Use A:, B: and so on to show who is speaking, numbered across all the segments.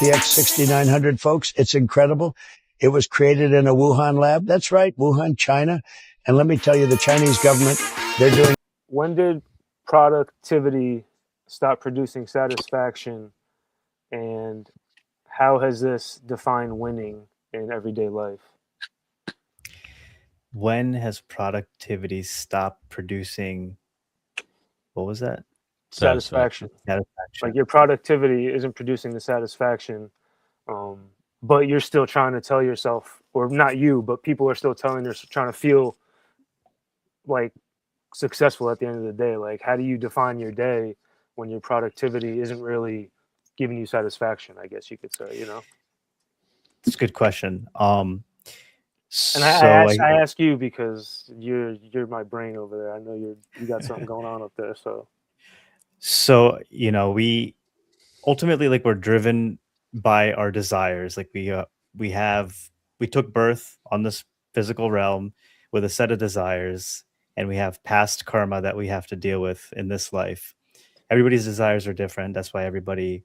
A: FTX 6900, folks. It's incredible. It was created in a Wuhan lab. That's right, Wuhan, China. And let me tell you, the Chinese government, they're doing...
B: When did productivity stop producing satisfaction, and how has this defined winning in everyday life?
C: When has productivity stopped producing, what was that?
B: Satisfaction. Like your productivity isn't producing the satisfaction, but you're still trying to tell yourself, or not you, but people are still telling, they're trying to feel like successful at the end of the day. Like, how do you define your day when your productivity isn't really giving you satisfaction, I guess you could say, you know?
C: It's a good question.
B: And I ask you because you're my brain over there. I know you got something going on up there.
C: So, you know, we ultimately, like, we're driven by our desires. Like we took birth on this physical realm with a set of desires, and we have past karma that we have to deal with in this life. Everybody's desires are different. That's why everybody,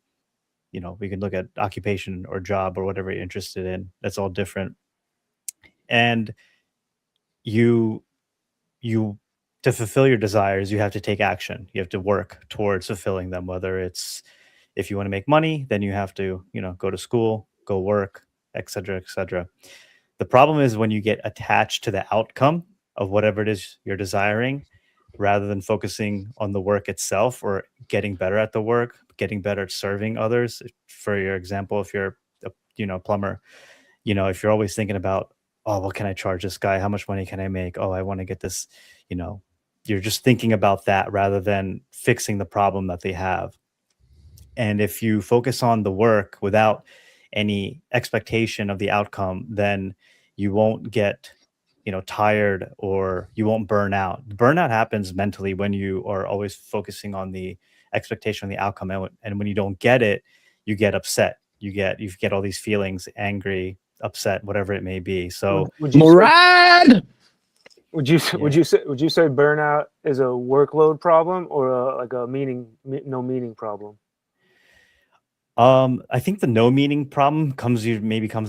C: you know, we can look at occupation or job or whatever you're interested in. That's all different. And you to fulfill your desires, you have to take action. You have to work towards fulfilling them. Whether it's, if you want to make money, then you have to, you know, go to school, go work, etc., etc. The problem is when you get attached to the outcome of whatever it is you're desiring, rather than focusing on the work itself or getting better at the work, getting better at serving others. For your example, if you're a, you know, plumber, you know, if you're always thinking about, oh, what can I charge this guy? How much money can I make? Oh, I want to get this, you know, you're just thinking about that rather than fixing the problem that they have. And if you focus on the work without any expectation of the outcome, then you won't get, you know, tired, or you won't burn out. Burnout happens mentally when you are always focusing on the expectation of the outcome. And when you don't get it, you get upset. You get all these feelings, angry, upset, whatever it may be. So
B: would you say burnout is a workload problem or like a no meaning problem?
C: I think the no meaning problem comes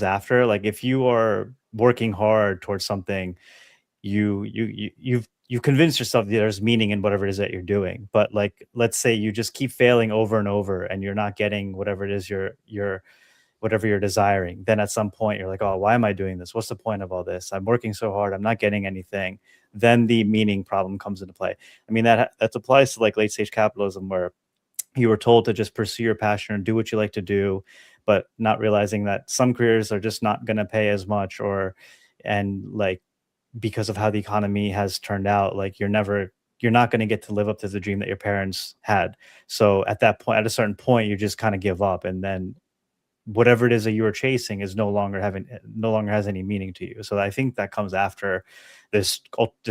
C: after. Like, if you are working hard towards something, you've convinced yourself that there's meaning in whatever it is that you're doing. But, like, let's say you just keep failing over and over and you're not getting whatever it is whatever you're desiring, then at some point you're like, oh, why am I doing this? What's the point of all this? I'm working so hard, I'm not getting anything. Then the meaning problem comes into play. I mean, that applies to like late stage capitalism, where you were told to just pursue your passion and do what you like to do, but not realizing that some careers are just not going to pay as much, and like, because of how the economy has turned out, like you're not going to get to live up to the dream that your parents had. So at that point, at a certain point, you just kind of give up, and then whatever it is that you were chasing is no longer has any meaning to you. So I think that comes after this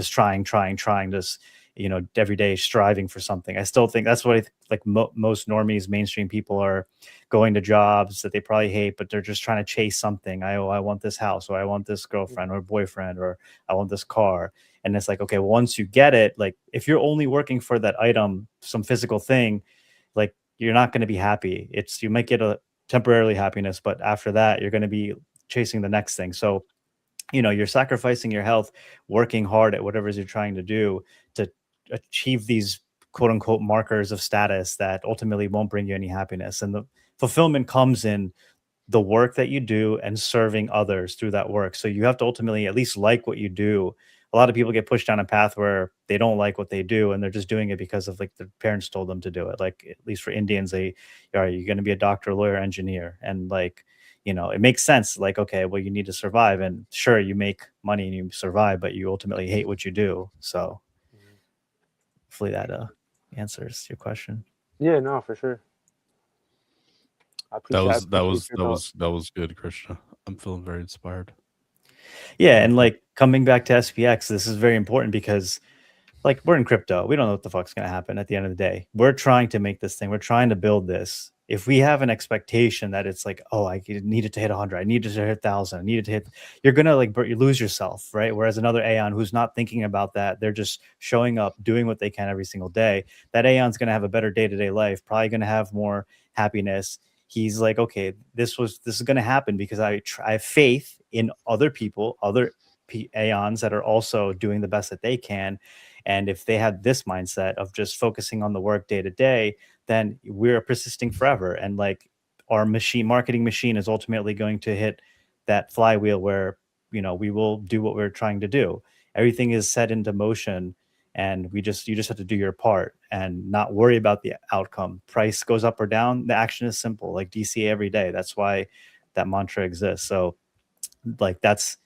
C: trying, this, you know, every day striving for something. I still think that's what most normies, mainstream people are going to jobs that they probably hate, but they're just trying to chase something. I want this house, or I want this girlfriend or boyfriend, or I want this car. And it's like, okay, once you get it, like if you're only working for that item, some physical thing, like you're not going to be happy. You might get a temporarily happiness, but after that, you're going to be chasing the next thing. So, you know, you're sacrificing your health, working hard at whatever it is you're trying to do to achieve these quote unquote markers of status that ultimately won't bring you any happiness. And the fulfillment comes in the work that you do and serving others through that work. So you have to ultimately at least like what you do. A lot of people get pushed down a path where they don't like what they do, and they're just doing it because of like their parents told them to do it. Like, at least for Indians, you're going to be a doctor, lawyer, engineer. And like, you know, it makes sense. Like, okay, well, you need to survive, and sure, you make money and you survive, but you ultimately hate what you do. So hopefully that answers your question.
B: Yeah, no, for sure.
D: That was good, Krishna. I'm feeling very inspired.
C: Yeah, and like coming back to SPX, this is very important because like we're in crypto. We don't know what the fuck's going to happen at the end of the day. We're trying to make this thing. We're trying to build this. If we have an expectation that it's like, oh, I needed to hit 100, I needed to hit 1,000, I needed to hit, you're going to like, you lose yourself, right? Whereas another Aeon who's not thinking about that, they're just showing up, doing what they can every single day. That Aeon's going to have a better day-to-day life, probably going to have more happiness. he's like, okay, this is going to happen because I have faith in other people, other Aeons that are also doing the best that they can. And if they had this mindset of just focusing on the work day to day, then we're persisting forever. And like our marketing machine is ultimately going to hit that flywheel where, you know, we will do what we're trying to do. Everything is set into motion, and you just have to do your part and not worry about the outcome. Price goes up or down. The action is simple, like DCA every day. That's why that mantra exists. So like that's,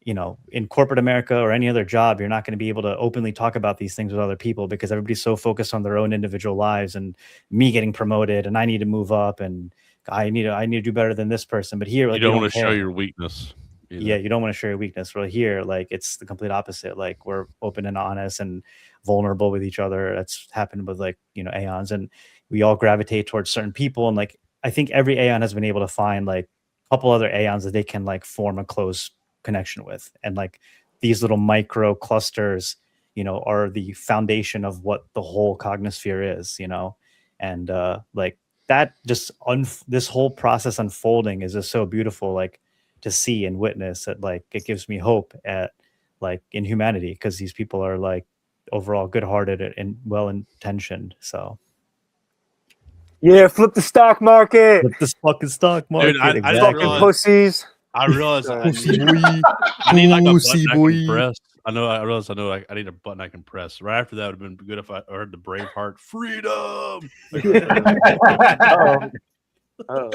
C: you know, in corporate America or any other job, you're not going to be able to openly talk about these things with other people because everybody's so focused on their own individual lives and me getting promoted and I need to move up and I need to do better than this person. But here, like,
D: you don't want to show your weakness.
C: Either. Yeah, you don't want to show your weakness. Really, here, like it's the complete opposite. Like we're open and honest and vulnerable with each other. That's happened with like, you know, Aeons, and we all gravitate towards certain people. And like I think every Aeon has been able to find like a couple other Aeons that they can like form a close connection with, and like these little micro clusters, you know, are the foundation of what the whole Cognisphere is, you know, and like that just this whole process unfolding is just so beautiful, like to see and witness. That like it gives me hope at like in humanity, because these people are like overall good-hearted and well-intentioned. So
B: yeah, flip the stock market.
C: Flip this fucking stock market.
D: Dude, I
C: exactly.
B: Fucking pussies.
D: I realized I need like a button I can press. I realized I need a button I can press. Right after that would have been good if I heard the Braveheart freedom.
B: Oh,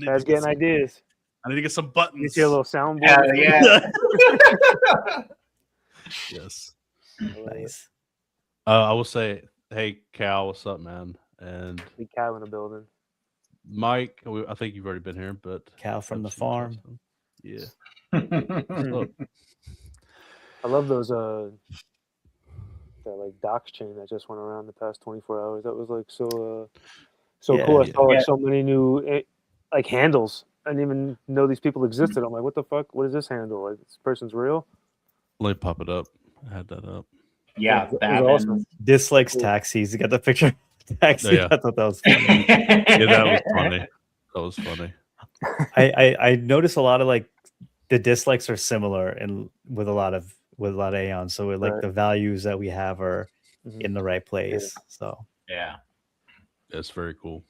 B: that's getting ideas.
D: I need to get some buttons.
B: You see a little soundboard.
E: Yeah.
D: Yes.
C: Nice.
D: I will say, hey Cal, what's up, man? And
B: Big cow in the building.
D: Mike, I think you've already been here, but
C: Cal from the farm.
D: Yeah.
B: I love those that like docs chain that just went around the past 24 hours. That was like so cool. I saw like so many new like handles. I didn't even know these people existed. I'm like, what the fuck? What is this handle? Like, this person's real?
D: Let me pop it up. I had that up.
E: Yeah,
B: that was awesome.
C: Dislikes taxis. You got the picture. Taxi.
D: Yeah.
C: I thought that was funny.
D: Yeah, that was funny. That was funny.
C: I noticed a lot of like the dislikes are similar and with a lot of Aeon. So like the values that we have are in the right place.
B: Yeah.
C: So
E: yeah,
D: that's very cool.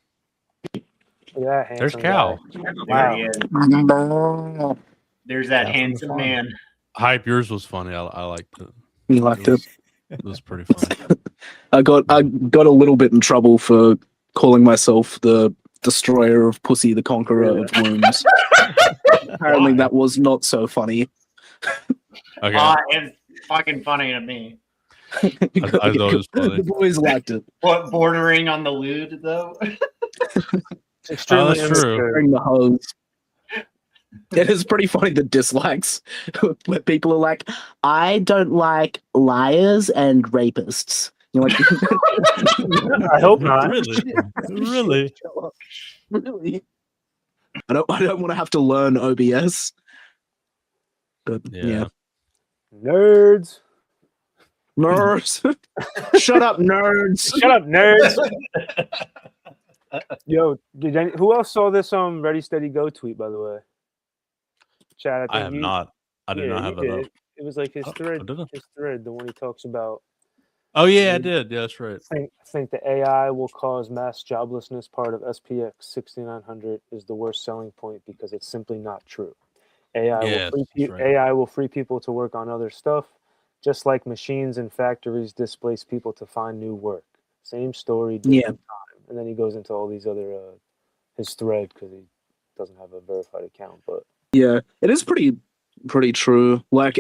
B: There's
D: Cal.
E: Wow. There's that handsome man.
D: Hype, yours was funny. I liked it.
F: You liked it?
D: It was pretty funny.
F: I got a little bit in trouble for calling myself the destroyer of pussy, the conqueror of wombs. Apparently that was not so funny.
D: Okay.
E: It's fucking funny to me.
D: I thought it was funny.
F: The boys liked it.
E: What, bordering on the lewd though?
B: Extremely
D: that's true.
F: Bring the hose. It is pretty funny, the dislikes, where people are like, I don't like liars and rapists. You're like,
B: I hope not.
D: Really?
F: Really? I don't want to have to learn OBS. But yeah.
B: Nerds.
F: Shut up, nerds.
B: Shut up, nerds. Yo, who else saw this Ready Steady Go tweet, by the way? Chad,
D: I have not. I did not have that up.
B: It was like his thread, the one he talks about.
D: Oh yeah, I did. Yeah, that's right.
B: I think the AI will cause mass joblessness. Part of SPX 6900 is the worst selling point because it's simply not true. AI will free people to work on other stuff, just like machines and factories displace people to find new work. Same story, different time. And then he goes into all these other his thread because he doesn't have a verified account, but.
F: Yeah, it is pretty true. Like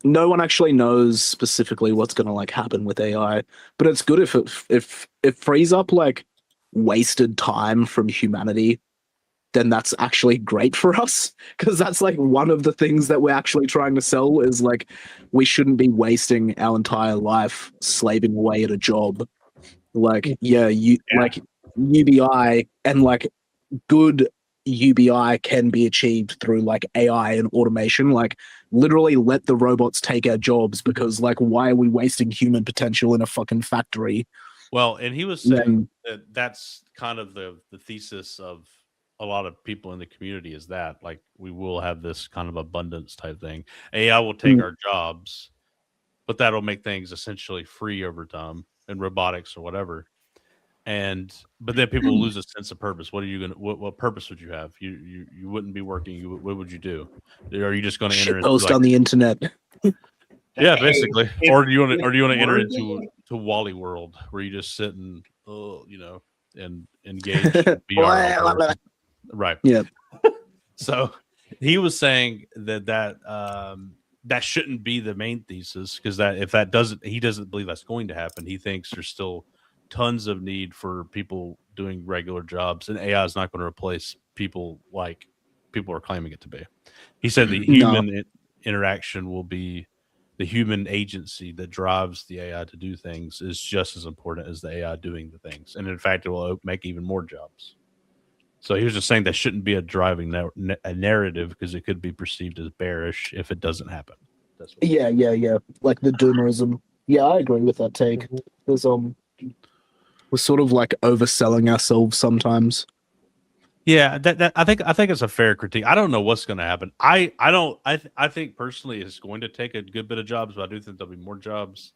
F: no one actually knows specifically what's gonna like happen with AI, but it's good if it frees up like wasted time from humanity. Then that's actually great for us, because that's like one of the things that we're actually trying to sell is like we shouldn't be wasting our entire life slaving away at a job. Like like UBI and like good UBI can be achieved through like AI and automation. Like literally let the robots take our jobs, because like why are we wasting human potential in a fucking factory?
D: Well, and he was saying that that's kind of the thesis of a lot of people in the community is that like we will have this kind of abundance type thing. AI will take our jobs, but that'll make things essentially free over time in robotics or whatever. But then people lose a sense of purpose. What are you gonna? What purpose would you have? You wouldn't be working. What would you do? Are you just going to enter into
F: post on the internet?
D: Yeah, basically.
E: If-
D: Or do you want to enter
E: word-
D: into Wally World where you just sit and and engage in VR? Right.
F: Yeah.
D: So he was saying that shouldn't be the main thesis, because he doesn't believe that's going to happen. He thinks there's still tons of need for people doing regular jobs, and AI is not going to replace people like people are claiming it to be. He said the human interaction will be the human agency that drives the AI to do things is just as important as the AI doing the things, and in fact, it will make even more jobs. So he was just saying that shouldn't be a driving a narrative, because it could be perceived as bearish if it doesn't happen. That's what
F: Yeah. Like the doomerism. Yeah, I agree with that take. There's we're sort of like overselling ourselves sometimes.
D: Yeah, that I think it's a fair critique. I don't know what's going to happen. I think personally it's going to take a good bit of jobs, but I do think there'll be more jobs.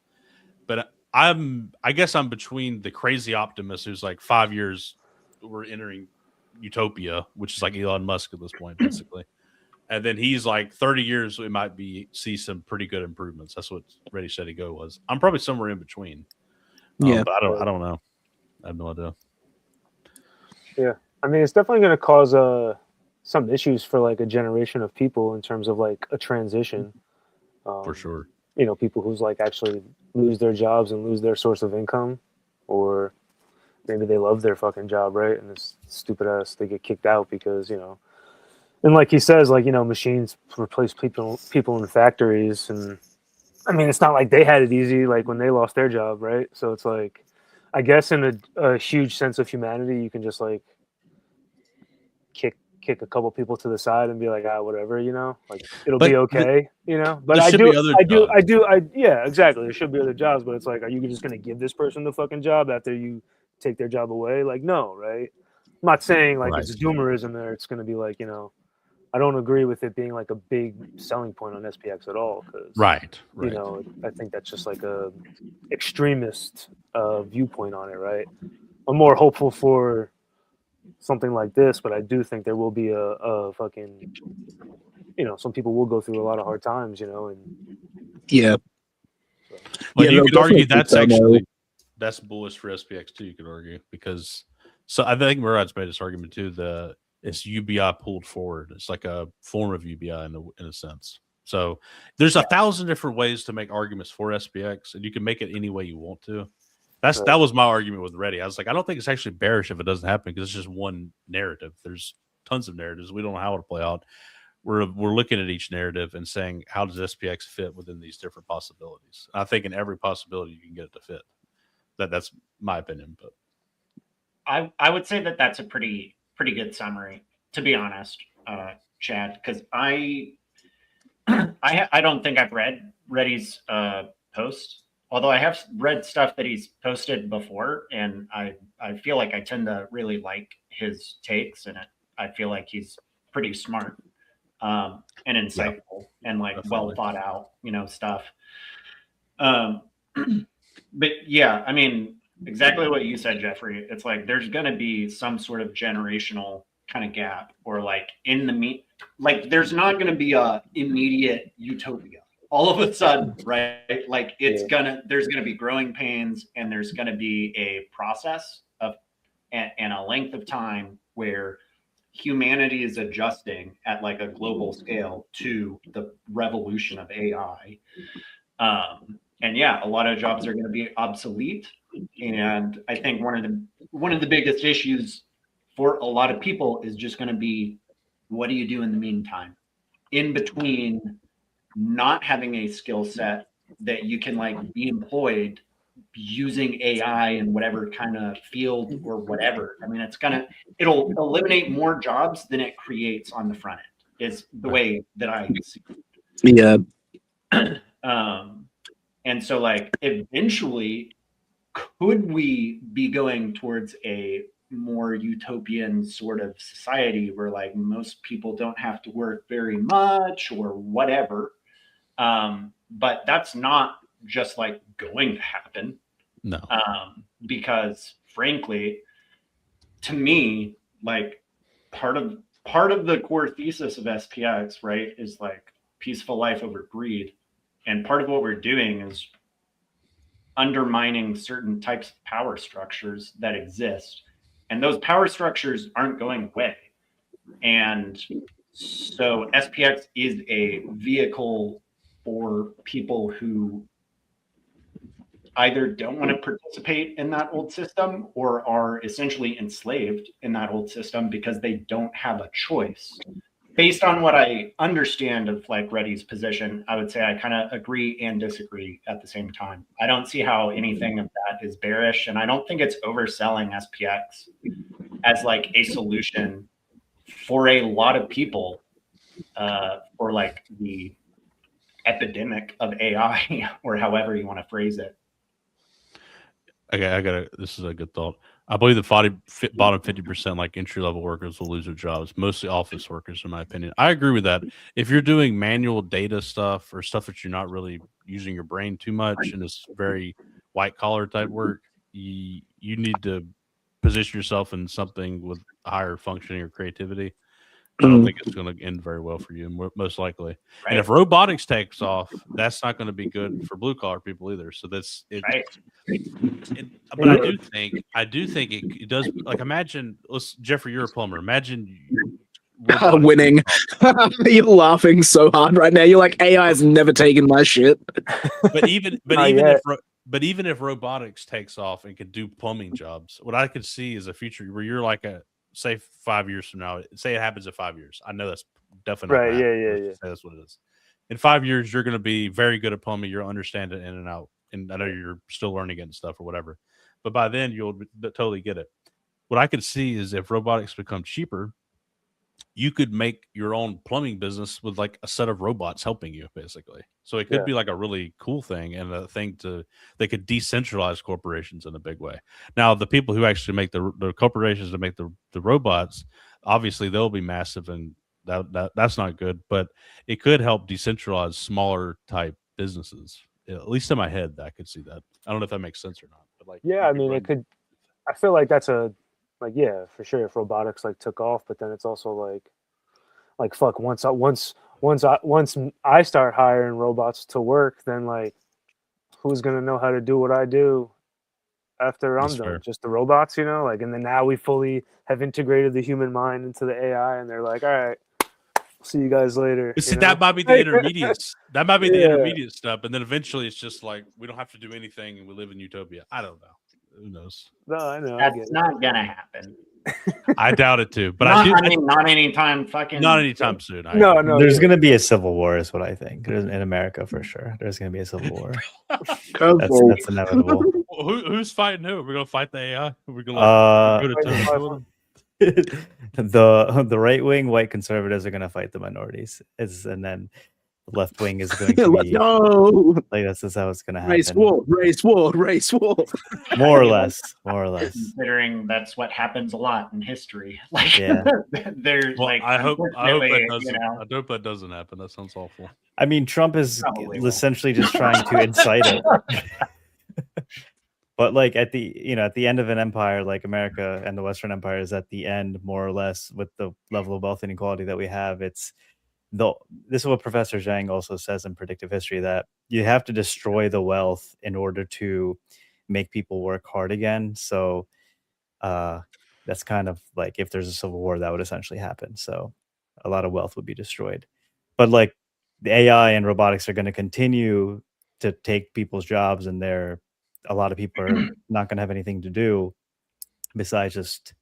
D: But I guess I'm between the crazy optimist who's like 5 years we're entering utopia, which is like Elon Musk at this point, basically. And then he's like 30 years we might see some pretty good improvements. That's what Ready Steady Go was. I'm probably somewhere in between.
F: Yeah.
D: But I don't know. I have no idea.
B: Yeah. I mean, it's definitely going to cause some issues for like a generation of people in terms of like a transition.
D: For sure.
B: You know, people who's like actually lose their jobs and lose their source of income, or maybe they love their fucking job, right? And this stupid ass, they get kicked out because, and like he says, like, machines replace people in factories. And I mean, it's not like they had it easy, like when they lost their job, right? So it's like, I guess in a huge sense of humanity, you can just like kick a couple people to the side and be like, whatever, like it'll be okay, But yeah, exactly. There should be other jobs, but it's like, are you just gonna give this person the fucking job after you take their job away? Like, no, right? I'm not saying like it's doomerism there. It's gonna be like, I don't agree with it being like a big selling point on SPX at all, because
D: right.
B: I think that's just like a extremist viewpoint on it, right? I'm more hopeful for something like this, but I do think there will be a fucking, some people will go through a lot of hard times, and
F: Yeah.
B: so.
D: But you could argue
F: definitely
D: that's bullish for SPX too. You could argue, because I think Murad's made this argument too. It's UBI pulled forward. It's like a form of UBI in a sense. So there's 1,000 different ways to make arguments for SPX, and you can make it any way you want to. That was my argument with Ready. I was like, I don't think it's actually bearish if it doesn't happen, because it's just one narrative. There's tons of narratives. We don't know how it'll play out. We're looking at each narrative and saying, how does SPX fit within these different possibilities? And I think in every possibility you can get it to fit. That's my opinion. But
E: I would say that that's a pretty good summary, to be honest, Chad, because I don't think I've read Reddy's post. Although I have read stuff that he's posted before, and I feel like I tend to really like his takes, and I feel like he's pretty smart and insightful and like well thought out, stuff. But yeah, I mean, exactly what you said, Jeffrey. It's like there's going to be some sort of generational kind of gap, or like like there's not going to be a immediate utopia all of a sudden, right? Like there's gonna be growing pains, and there's gonna be a process of and a length of time where humanity is adjusting at like a global scale to the revolution of AI. And yeah, a lot of jobs are going to be obsolete, and I think one of the biggest issues for a lot of people is just going to be, what do you do in the meantime, in between not having a skill set that you can like be employed using AI in whatever kind of field or whatever. I mean, it'll eliminate more jobs than it creates on the front end, is the way that I see
F: it.
E: Yeah. And so like eventually, could we be going towards a more utopian sort of society where like most people don't have to work very much or whatever. But that's not just like going to happen.
D: No.
E: Because frankly, to me, like part of the core thesis of SPX, right, is like peaceful life over greed. And part of what we're doing is undermining certain types of power structures that exist. And those power structures aren't going away. And so SPX is a vehicle for people who either don't want to participate in that old system or are essentially enslaved in that old system because they don't have a choice. Based on what I understand of like Reddy's position, I would say I kind of agree and disagree at the same time. I don't see how anything of that is bearish, and I don't think it's overselling SPX as like a solution for a lot of people for like the epidemic of AI or however you want to phrase it.
D: Okay, this is a good thought. I believe the bottom 50%, like entry-level workers, will lose their jobs, mostly office workers, in my opinion. I agree with that. If you're doing manual data stuff or stuff that you're not really using your brain too much and it's very white-collar type work, you need to position yourself in something with higher functioning or creativity. I don't think it's going to end very well for you, most likely. Right. And if robotics takes off, that's not going to be good for blue collar people either. So that's it. Right. But I do think it does. Like, imagine, Jeffrey, you're a plumber. Imagine
F: winning. You're laughing so hard right now. You're like, AI has never taken my shit.
D: But even if robotics takes off and can do plumbing jobs, what I could see is a future where you're like say 5 years from now, say it happens in 5 years. I know that's definitely
B: right. Yeah.
D: Say that's what it is. In 5 years, you're going to be very good at plumbing. You'll understand it in and out. And I know you're still learning it and stuff or whatever. But by then, you'll totally get it. What I could see is if robotics become cheaper, you could make your own plumbing business with like a set of robots helping you, basically. So it could be like a really cool thing and a thing they could decentralize corporations in a big way. Now, the people who actually make the corporations to make the robots, obviously they'll be massive, and that's not good. But it could help decentralize smaller type businesses. At least in my head, I could see that. I don't know if that makes sense or not. But like,
B: yeah, I mean, it could. I feel like that's yeah, for sure. If robotics like took off, but then it's also like fuck. Once I start hiring robots to work, then like, who's gonna know how to do what I do after I'm done? Just the robots, you know. Like, and then now we fully have integrated the human mind into the AI, and they're like, all right, see you guys later.
D: See, that might be the intermediates. That might be the intermediate step, and then eventually it's just like we don't have to do anything, and we live in utopia. I don't know. Who knows?
B: No, I know.
E: That's not gonna happen.
D: I doubt it too, but
E: not anytime
D: soon.
C: No. There's gonna be a civil war, is what I think. In America, for sure, there's gonna be a civil war. that's inevitable.
D: Who's fighting who? Are we gonna fight the AI? We're gonna go
C: to the right wing white conservatives are gonna fight the minorities, and then the left wing is going to be like that's how it's going to happen.
F: Race war.
C: More or less.
E: Considering that's what happens a lot in history. Like, there's
D: I hope that doesn't happen. That sounds awful.
C: I mean, Trump is essentially just trying to incite it. But like at the end of an empire, like America and the Western Empire is at the end, more or less, with the level of wealth inequality that we have. This is what Professor Chang also says in Predictive History, that you have to destroy the wealth in order to make people work hard again. So that's kind of like if there's a civil war, that would essentially happen. So a lot of wealth would be destroyed. But like the AI and robotics are going to continue to take people's jobs, and a lot of people are not going to have anything to do besides just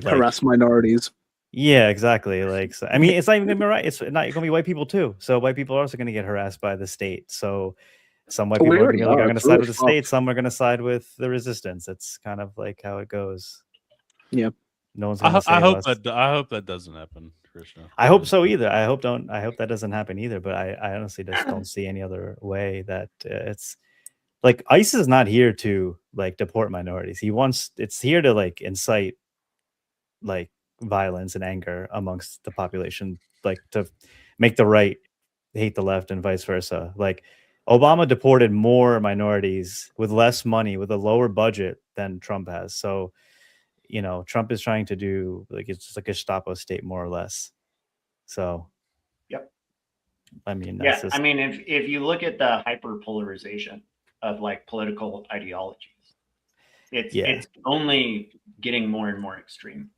F: harass minorities.
C: Yeah, exactly. Like, so, I mean, it's not even gonna be right. It's not going to be white people too. So white people are also going to get harassed by the state. So some white people are going to side with the state. Some are going to side with the resistance. It's kind of like how it goes.
F: Yeah.
C: No one's.
D: I hope that doesn't happen, Krishna.
C: I hope so either. I hope that doesn't happen either. But I honestly just don't see any other way that it's like ICE is not here to like deport minorities. It's here to like incite like violence and anger amongst the population, like to make the right hate the left and vice versa. Like Obama deported more minorities with less money, with a lower budget than Trump has. So, you know, Trump is trying to do like, it's just like a Gestapo state more or less. So,
E: yep.
C: I mean,
E: yeah, I mean, if you look at the hyperpolarization of like political ideologies, it's only getting more and more extreme.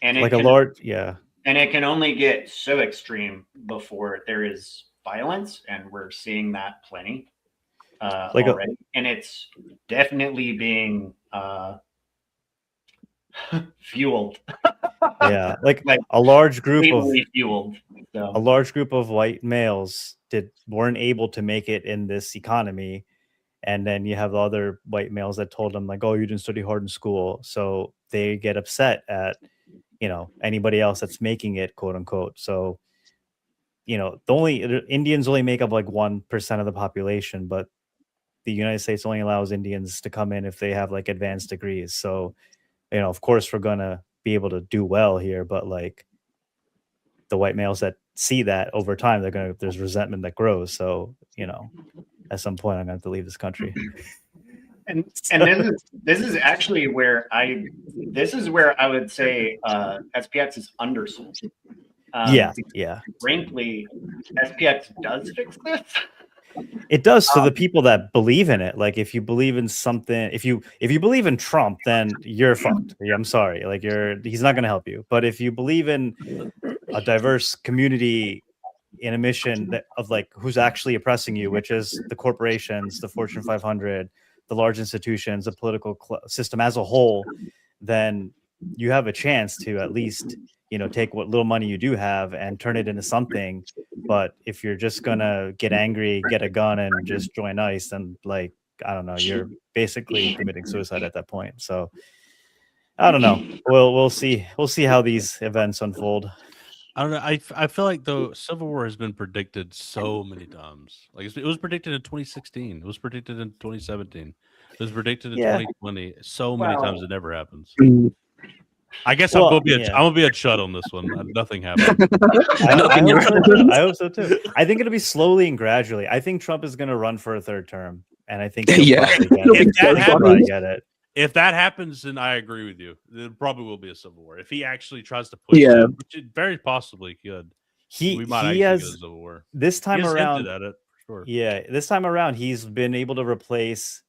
E: And
C: like
E: and it can only get so extreme before there is violence, and we're seeing that plenty already. And it's definitely being fueled.
C: Yeah, like a large group of
E: fueled. So.
C: A large group of white males weren't able to make it in this economy, and then you have the other white males that told them like, "Oh, you didn't study hard in school," so they get upset at, you know, anybody else that's making it, quote unquote. So, you know, Indians only make up like 1% of the population, but the United States only allows Indians to come in if they have like advanced degrees. So, you know, of course we're gonna be able to do well here, but like the white males that see that over time, there's resentment that grows. So, you know, at some point I'm gonna have to leave this country.
E: And this is actually where I would say SPX is undersold.
C: Yeah.
E: Frankly, SPX does fix this.
C: It does. So the people that believe in it, like if you believe in something, if you believe in Trump, then you're fucked. Yeah, I'm sorry. Like he's not going to help you. But if you believe in a diverse community in a mission of like who's actually oppressing you, which is the corporations, the Fortune 500, the large institutions, the political system as a whole, then you have a chance to at least, you know, take what little money you do have and turn it into something. But if you're just gonna get angry, get a gun, and just join ICE, then like, I don't know, you're basically committing suicide at that point. So I don't know. We'll see. We'll see how these events unfold.
D: I don't know. I feel like the Civil War has been predicted so many times. Like it was predicted in 2016. It was predicted in 2017. It was predicted in 2020. So many times it never happens. I guess I'm gonna be a chud on this one. Nothing happened.
C: I hope so too. I think it'll be slowly and gradually. I think Trump is gonna run for a third term, and I think
D: get it. If that happens, then I agree with you. There probably will be a civil war if he actually tries to push it, which it very possibly could. We might get a civil war.
C: This time around.
D: At it, for sure.
C: Yeah, this time around, he's been able to replace,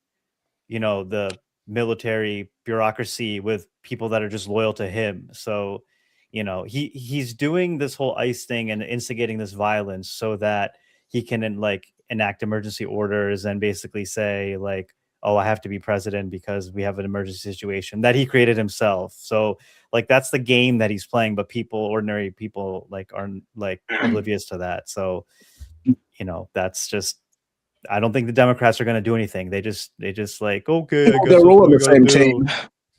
C: you know, the military bureaucracy with people that are just loyal to him. So, you know, he's doing this whole ICE thing and instigating this violence so that he can like enact emergency orders and basically say like, oh, I have to be president because we have an emergency situation that he created himself. So like that's the game that he's playing, but ordinary people like aren't like oblivious to that. So, you know, that's just, I don't think the Democrats are going to do anything. They just like, okay, I guess
F: they're all on the same team.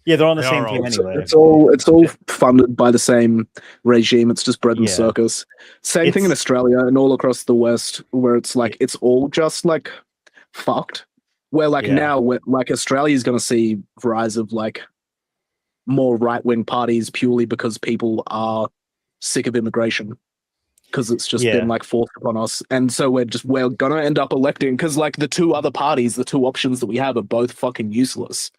C: Yeah, they're on the same team anyway.
F: It's all funded by the same regime. It's just bread and circus. Same thing in Australia and all across the West, where it's like it's all just like fucked. Where like now, like Australia is going to see rise of like more right-wing parties purely because people are sick of immigration. Because it's just been like forced upon us, and so we're gonna end up electing because like the two other parties, the two options that we have are both fucking useless.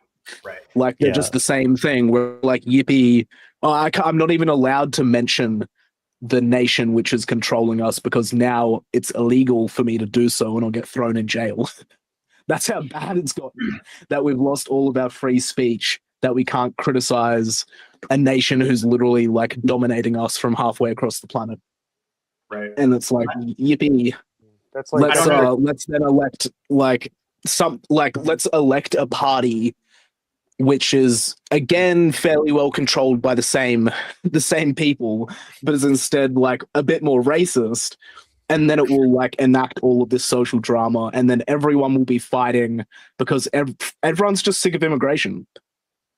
E: Right?
F: Like they're just the same thing. We're like yippee. I'm not even allowed to mention the nation which is controlling us because now it's illegal for me to do so, and I'll get thrown in jail. That's how bad it's gotten. That we've lost all of our free speech. That we can't criticize a nation who's literally like dominating us from halfway across the planet.
E: Right.
F: And it's like yippee.
B: That's like
F: let's then elect let's elect a party which is again fairly well controlled by the same people, but is instead like a bit more racist. And then it will like enact all of this social drama, and then everyone will be fighting because everyone's just sick of immigration,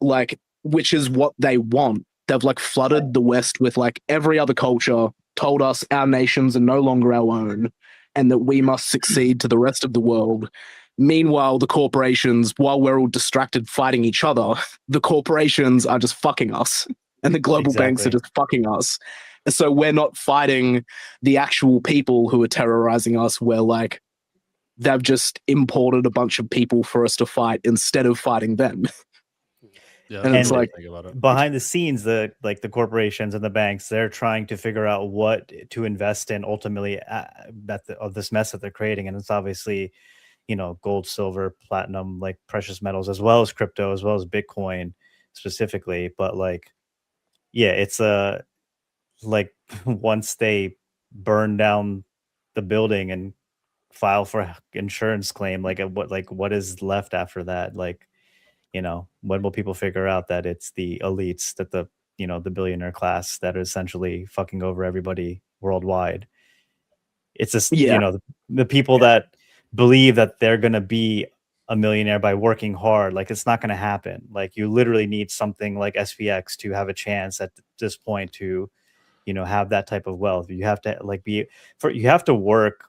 F: like, which is what they want. They've like flooded the West with like every other culture, told us our nations are no longer our own, and that we must succeed to the rest of the world. Meanwhile, the corporations, while we're all distracted fighting each other, the corporations are just fucking us. And the global banks are just fucking us. And so we're not fighting the actual people who are terrorizing us. We're like, they've just imported a bunch of people for us to fight instead of fighting them.
D: Yeah,
F: and it's
C: And
F: like
C: behind the scenes, the corporations and the banks, they're trying to figure out what to invest in ultimately of this mess that they're creating. And it's obviously, you know, gold, silver, platinum, like precious metals, as well as crypto, as well as Bitcoin specifically. But like, yeah, it's like once they burn down the building and file for insurance claim, like what is left after that? Like, you know, when will people figure out that it's the elites, that the, you know, the billionaire class that are essentially fucking over everybody worldwide? It's just, you know, the people that believe that they're going to be a millionaire by working hard. Like, it's not going to happen. Like, you literally need something like SPX to have a chance at this point to, you know, have that type of wealth. You have to like you have to work,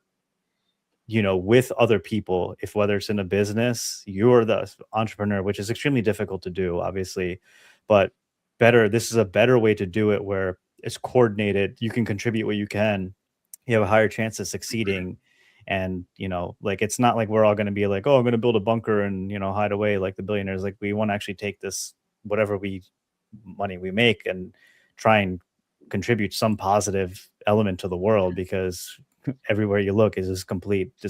C: you know, with other people. If whether it's in a business, you're the entrepreneur, which is extremely difficult to do, obviously, but this is a better way to do it, where it's coordinated. You can contribute what you can. You have a higher chance of succeeding. And, you know, like, it's not like we're all going to be like, oh, I'm going to build a bunker and, you know, hide away like the billionaires. Like, we want to actually take this, whatever money we make, and try and contribute some positive element to the world, because everywhere you look is just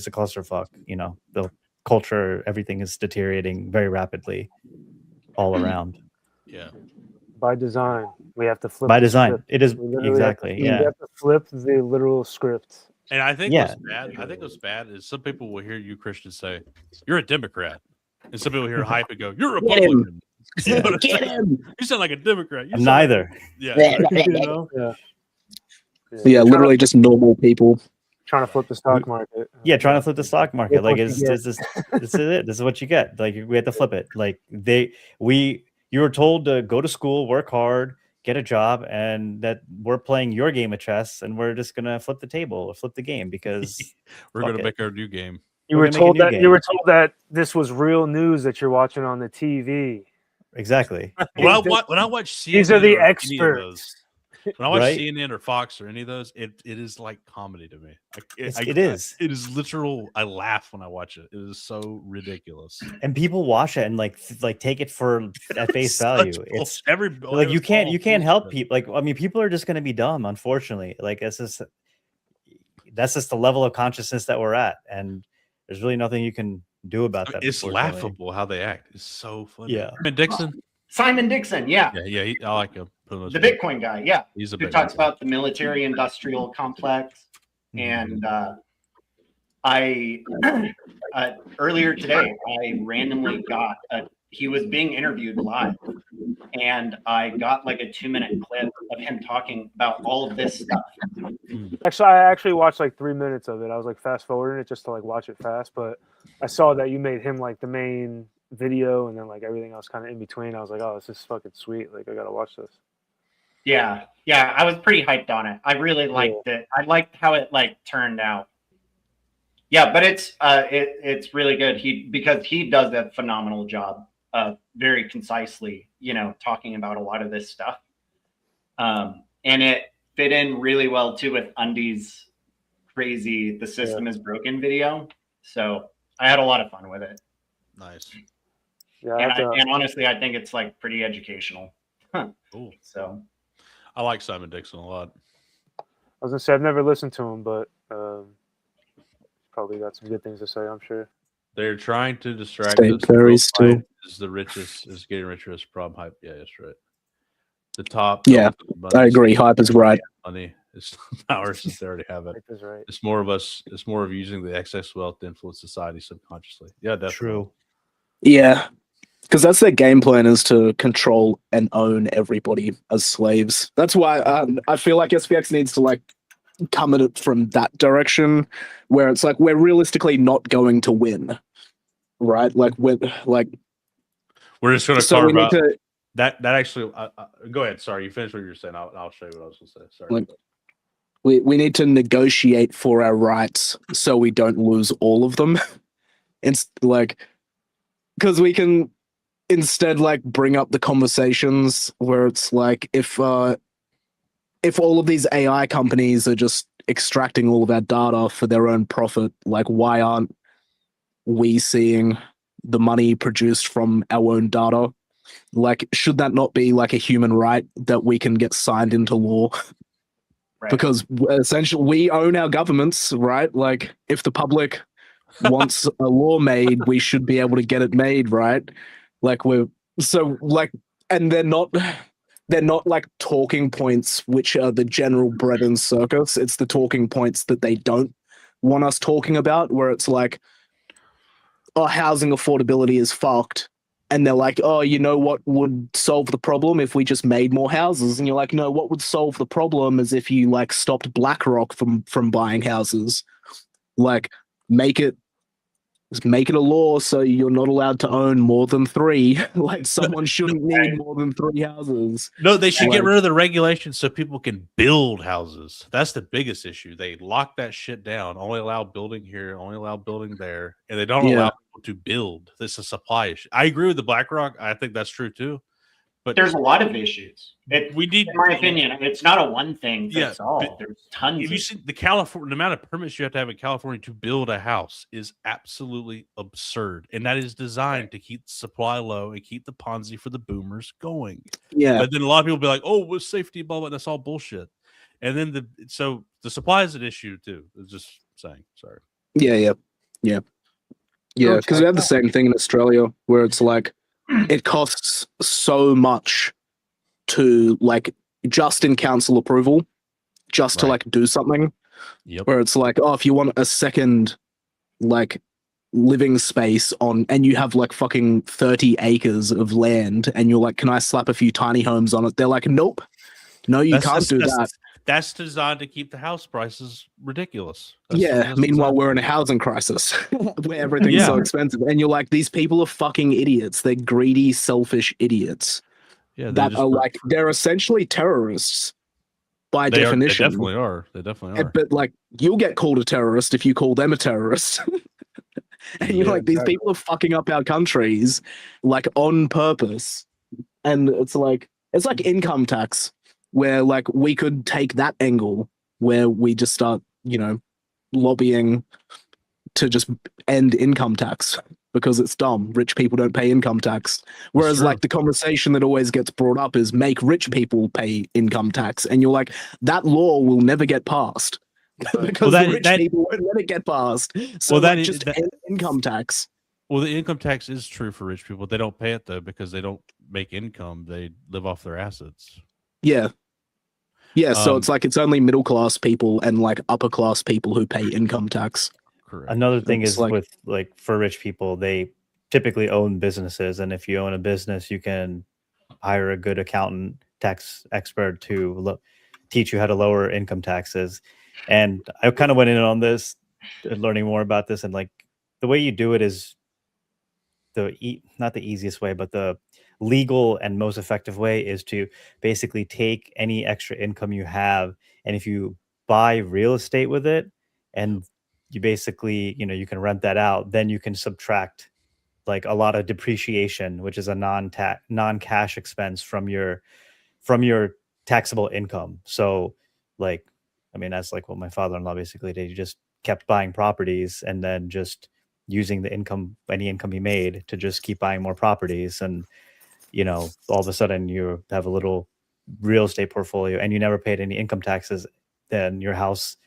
C: a clusterfuck. You know, the culture, everything is deteriorating very rapidly all around.
D: Yeah.
B: By design, we have to flip.
C: By
B: the
C: design,
B: script.
C: it is
B: We
C: yeah.
B: have to flip the literal script.
D: And I think what's bad is some people will hear you Christians say, "You're a Democrat," and some people hear hype and go, "You're a Republican."
F: You know Get him!
D: You sound like a Democrat. You
C: I'm neither.
D: Like,
B: You know?
F: Yeah, literally just normal people.
B: Trying to flip the stock market.
C: Yeah, trying to flip the stock market. Like,
B: This
C: this is it. This is what you get. Like, we have to flip it. Like, you were told to go to school, work hard, get a job, and that we're playing your game of chess, and we're just gonna flip the table or flip the game, because
D: we're gonna make our new game.
B: You were told that this was real news that you're watching on the TV.
C: Exactly.
D: When I watch CNN,
B: these are the experts.
D: When I watch CNN or Fox or any of those, it is like comedy to me. It is literal. I laugh when I watch it. It is so ridiculous.
C: And people watch it and like take it at face value. It's like you can't help people. Like, I mean, people are just going to be dumb, unfortunately. Like, that's just the level of consciousness that we're at, and there's really nothing you can do about that.
D: It's laughable how they act. It's so funny.
C: Yeah.
E: Simon Dixon, yeah.
D: I like him.
E: The Bitcoin guy, yeah.
D: He's
E: who talks about the military-industrial complex. And I earlier today, I randomly got he was being interviewed live, and I got like a 2-minute clip of him talking about all of this stuff.
B: Actually, I actually watched like 3 minutes of it. I was like fast forwarding it just to like watch it fast, but I saw that you made him like the main video, and then like everything else kind of in between. I was like, oh, this is fucking sweet. Like, I gotta watch this.
E: Yeah, I was pretty hyped on it. I really liked it. I liked how it like turned out. Yeah, but it's really good. Because he does a phenomenal job of very concisely, you know, talking about a lot of this stuff. And it fit in really well too with Undy's crazy "the system is broken" video. So I had a lot of fun with it.
D: Nice.
B: Yeah,
E: and honestly, I think it's like pretty educational.
D: Cool.
E: So
D: I like Simon Dixon a lot.
B: I was gonna say I've never listened to him, but probably got some good things to say, I'm sure.
D: They're trying to distract us. Is the richest is getting richer as problem hype. Yeah, that's right. The top.
F: Yeah, I agree. Hype is right.
D: Money. It's ours since they already have it.
B: Hype is right.
D: It's more of us. It's more of using the excess wealth to influence society subconsciously. Yeah, that's
C: true.
F: Yeah, because that's their game plan, is to control and own everybody as slaves. That's why I feel like SPX needs to like come at it from that direction, where it's like we're realistically not going to win, right? Like we're
D: just going to carve out that. Actually, go ahead. Sorry, you finished what you were saying. I'll show you what I was going to say. Sorry.
F: Like, we need to negotiate for our rights so we don't lose all of them. It's like, because we can instead like bring up the conversations where it's like, if all of these AI companies are just extracting all of our data for their own profit, like why aren't we seeing the money produced from our own data? Like, should that not be like a human right that we can get signed into law?
E: Right.
F: Because essentially we own our governments, right? Like, if the public wants a law made, we should be able to get it made, right? Like, and they're not like talking points which are the general bread and circus. It's the talking points that they don't want us talking about, where it's like, oh, housing affordability is fucked. And they're like, oh, you know what would solve the problem if we just made more houses? And you're like, no, what would solve the problem is if you like stopped BlackRock from buying houses. Like, make it a law so you're not allowed to own more than 3. Like, someone shouldn't need more than 3 houses.
D: No, they should get rid of the regulations so people can build houses. That's the biggest issue. They lock that shit down. Only allow building here, only allow building there, and they don't allow people to build. This is a supply issue. I agree with the BlackRock. I think that's true too. But
E: there's a lot of issues.
D: We need,
E: in my opinion, it's not a one thing fits all. There's tons.
D: If you see the amount of permits you have to have in California to build a house is absolutely absurd, and that is designed to keep the supply low and keep the Ponzi for the boomers going.
F: Yeah,
D: but then a lot of people be like, "Oh, with safety, blah blah." That's all bullshit. And then the supply is an issue too. It's just saying. Sorry.
F: Yeah. Because we have the same thing in Australia, where it's like, it costs so much to like just in council approval, just to like do something.
D: Yep.
F: Where it's like, oh, if you want a second like living space on, and you have like fucking 30 acres of land, and you're like, can I slap a few tiny homes on it? They're like, nope, no, you can't do that.
D: That's designed to keep the house prices ridiculous.
F: Meanwhile, we're in a housing crisis where everything's so expensive. And you're like, these people are fucking idiots. They're greedy, selfish idiots.
D: Yeah,
F: they're essentially terrorists by definition.
D: They definitely are.
F: But like, you'll get called a terrorist if you call them a terrorist. And you're like, these people are fucking up our countries like on purpose. And it's like income tax, where like we could take that angle where we just start, lobbying to just end income tax because it's dumb. Rich people don't pay income tax. Whereas like the conversation that always gets brought up is make rich people pay income tax. And you're like, that law will never get passed because rich people won't let it get passed. So just end income tax.
D: Well, the income tax is true for rich people. They don't pay it though because they don't make income. They live off their assets.
F: Yeah. Yeah, so it's like it's only middle class people and like upper class people who pay income tax.
D: Correct.
C: Another thing is with like for rich people, they typically own businesses, and if you own a business, you can hire a good accountant, tax expert to teach you how to lower income taxes. And I kind of went in on this, learning more about this, and like the way you do it is not the easiest way, but the legal and most effective way is to basically take any extra income you have, and if you buy real estate with it and you basically you can rent that out, then you can subtract like a lot of depreciation, which is a non-cash expense from your taxable income. So like, I mean, that's like what my father-in-law basically did. He just kept buying properties and then just using any income he made to just keep buying more properties. And all of a sudden you have a little real estate portfolio and you never paid any income taxes. Then your house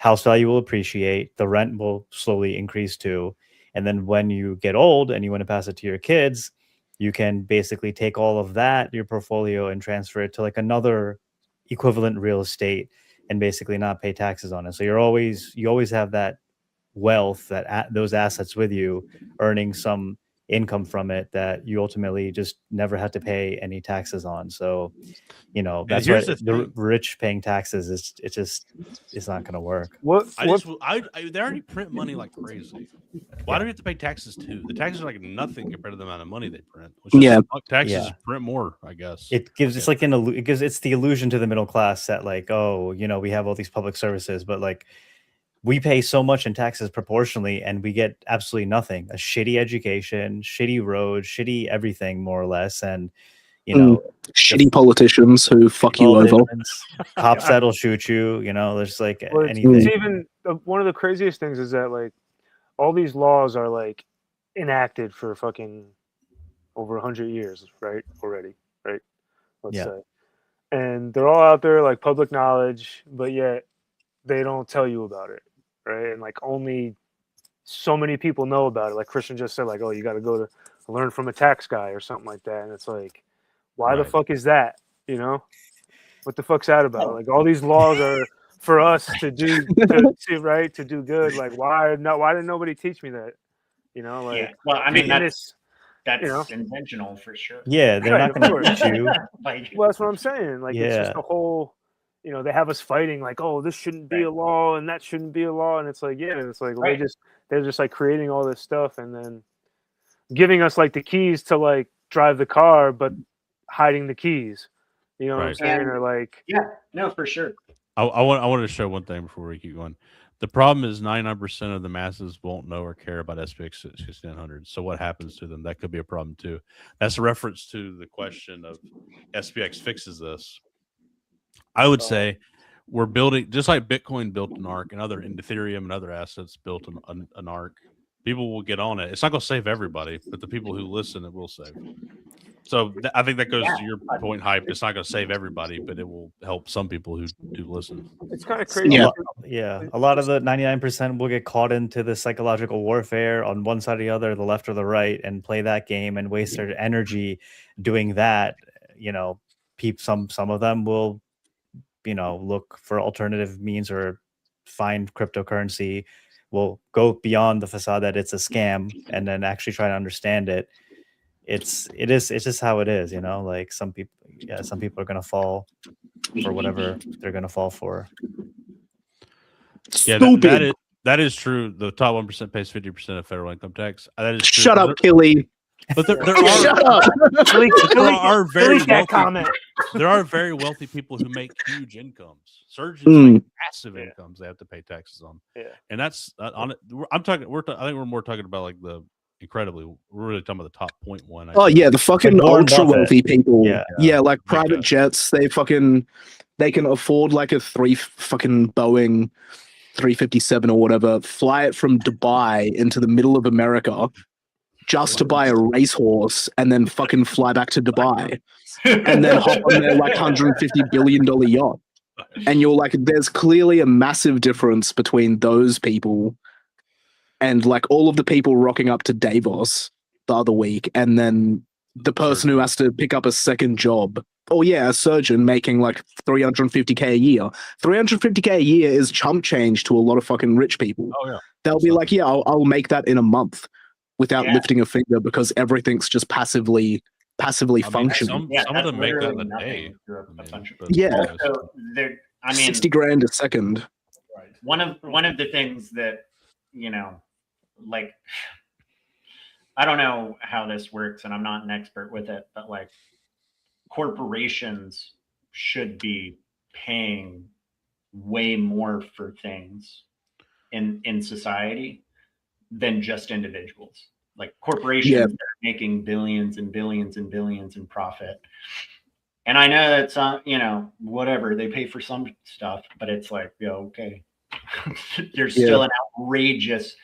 C: value will appreciate, the rent will slowly increase too. And then when you get old and you want to pass it to your kids, you can basically take all of that, your portfolio, and transfer it to like another equivalent real estate and basically not pay taxes on it. So you always have that wealth, those assets with you, earning some income from it that you ultimately just never had to pay any taxes on. So that's why the rich paying taxes it's not going to work.
D: They already print money like crazy. Why do we have to pay taxes too? The taxes are like nothing compared to the amount of money they print. Taxes print more, I guess. It's the illusion to the middle class that like, we have all these public services, but like
C: we pay so much in taxes proportionally, and we get absolutely nothing. A shitty education, shitty roads, shitty everything, more or less, and you know,
F: shitty politicians who fuck you over.
C: Cops that'll shoot you. You know, there's like anything.
B: It's even one of the craziest things is that like all these laws are like enacted for fucking over 100 years, right? Already, right? Let's say, and they're all out there like public knowledge, but yet they don't tell you about it, right? And like only so many people know about it. Like Christian just said, like, oh, you got to go to learn from a tax guy or something like that, and it's like, why the fuck is that? You know, what the fuck's that about? Like all these laws are for us to do, right? To do good. Like why didn't nobody teach me that? You know, like
E: well, I mean that's intentional for sure.
C: Yeah, they're not going to teach you.
B: Well, that's what I'm saying. Like it's just a whole. You know, they have us fighting like, oh, this shouldn't be a law and that shouldn't be a law, and it's like, it's like well, they're just like creating all this stuff and then giving us like the keys to like drive the car, but hiding the keys. You know what I'm saying? Or like,
E: no, for sure.
D: I wanted to show one thing before we keep going. The problem is 99% of the masses won't know or care about SPX 1600. So what happens to them? That could be a problem too. That's a reference to the question of SPX fixes this. I would say we're building, just like Bitcoin built an ARC and Ethereum and other assets built an ARC. People will get on it. It's not going to save everybody, but the people who listen, it will save. So I think that goes to your point, Hype. It's not going to save everybody, but it will help some people who do listen.
B: It's kind of crazy.
C: A lot of the 99% will get caught into the psychological warfare on one side or the other, the left or the right, and play that game and waste their energy doing that. You know, some of them will, you know, look for alternative means or find cryptocurrency, will go beyond the facade that it's a scam and then actually try to understand it. It's just how it is, you know, like some people are going to fall for whatever they're going to fall for.
D: Yeah, that is true. The top 1% pays 50% of federal income tax. That is true.
F: Shut up, Killy.
D: But there
F: Shut up.
D: There are very wealthy people who make huge incomes. Surgeons make massive incomes. They have to pay taxes on. And that's on it. I think we're more talking about like the incredibly. We're really talking about the top 0.1.
F: The fucking ultra wealthy people. Yeah, like private jets. They can afford like a fucking Boeing 357 or whatever. Fly it from Dubai into the middle of America. Just to buy a racehorse and then fucking fly back to Dubai and then hop on their like $150 billion yacht. And you're like, there's clearly a massive difference between those people and like all of the people rocking up to Davos the other week and then the person who has to pick up a second job. Oh yeah, a surgeon making like $350K a year. $350K a year is chump change to a lot of fucking rich people.
D: Oh yeah.
F: They'll be like, I'll make that in a month. Without lifting a finger because everything's just passively functioning.
D: Some of them make that in a day.
E: I mean,
F: $60,000 a second.
E: Right. One of the things that, you know, like, I don't know how this works and I'm not an expert with it, but like corporations should be paying way more for things in society than just individuals. Like corporations that are making billions and billions and billions in profit. And I know that's you know, whatever, they pay for some stuff, but it's like, okay. There's still an outrageous,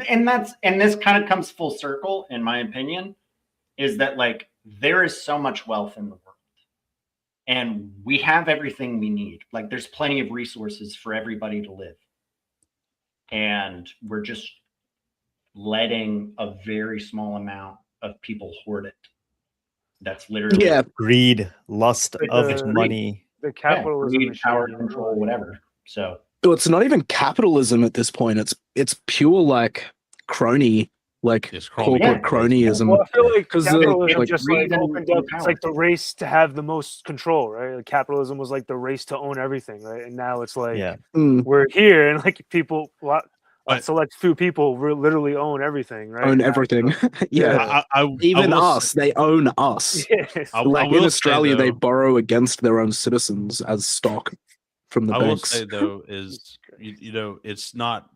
E: and this kind of comes full circle, in my opinion, is that like there is so much wealth in the world. And we have everything we need. Like there's plenty of resources for everybody to live. And we're just letting a very small amount of people hoard it. That's literally
C: greed, lust of money,
B: the capitalism,
E: greed, power, control, whatever. So
F: it's not even capitalism at this point. It's pure like crony, like corporate cronyism.
B: Well, I feel like capitalism just like opened up. It's like the race to have the most control, right? Like capitalism was like the race to own everything, right? And now it's like we're here, and like people. Select few people literally own everything, right?
F: Own everything. Even us, they own us.
B: Yes.
F: Like in Australia, they borrow against their own citizens as stock. from the
D: I will
F: banks.
D: say though is you know it's not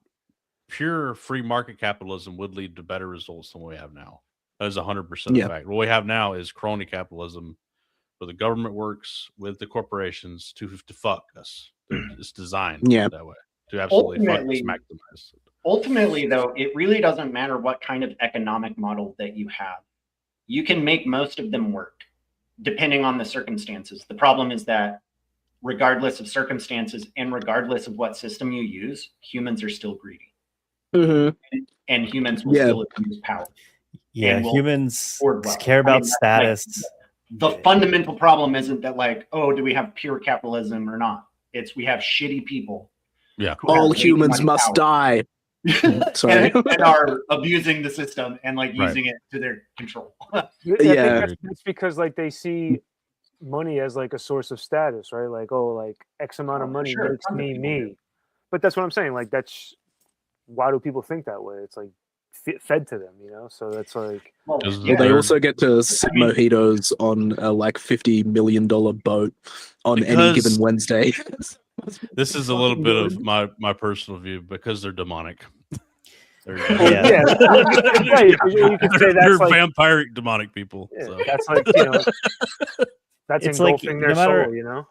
D: pure free market capitalism would lead to better results than what we have now. That is 100% a
F: Yeah.
D: fact. What we have now is crony capitalism, where the government works with the corporations to fuck us. It's designed that way to absolutely fuck us, maximize.
E: Ultimately, though, it really doesn't matter what kind of economic model that you have. You can make most of them work, depending on the circumstances. The problem is that regardless of circumstances and regardless of what system you use, humans are still greedy. And humans will still abuse power.
C: Yeah, humans care about status.
E: The fundamental problem isn't that like, oh, do we have pure capitalism or not? It's we have shitty people.
D: Yeah.
F: All humans must die. Sorry.
E: and are abusing the system and like using it to their control.
B: I think that's because like they see money as like a source of status, right? Like, oh, like X amount of money makes me me. But that's what I'm saying. Like, that's why do people think that way? It's like fed to them, you know. So that's like.
F: Well, they also get to sip mojitos on a like $50 million boat on any given Wednesday.
D: This is a little bit of my personal view because they're demonic.
B: You could say that's
D: they're
B: like,
D: vampiric demonic people.
B: Yeah,
D: so.
B: That's like, you know, that's it's engulfing their soul, you know.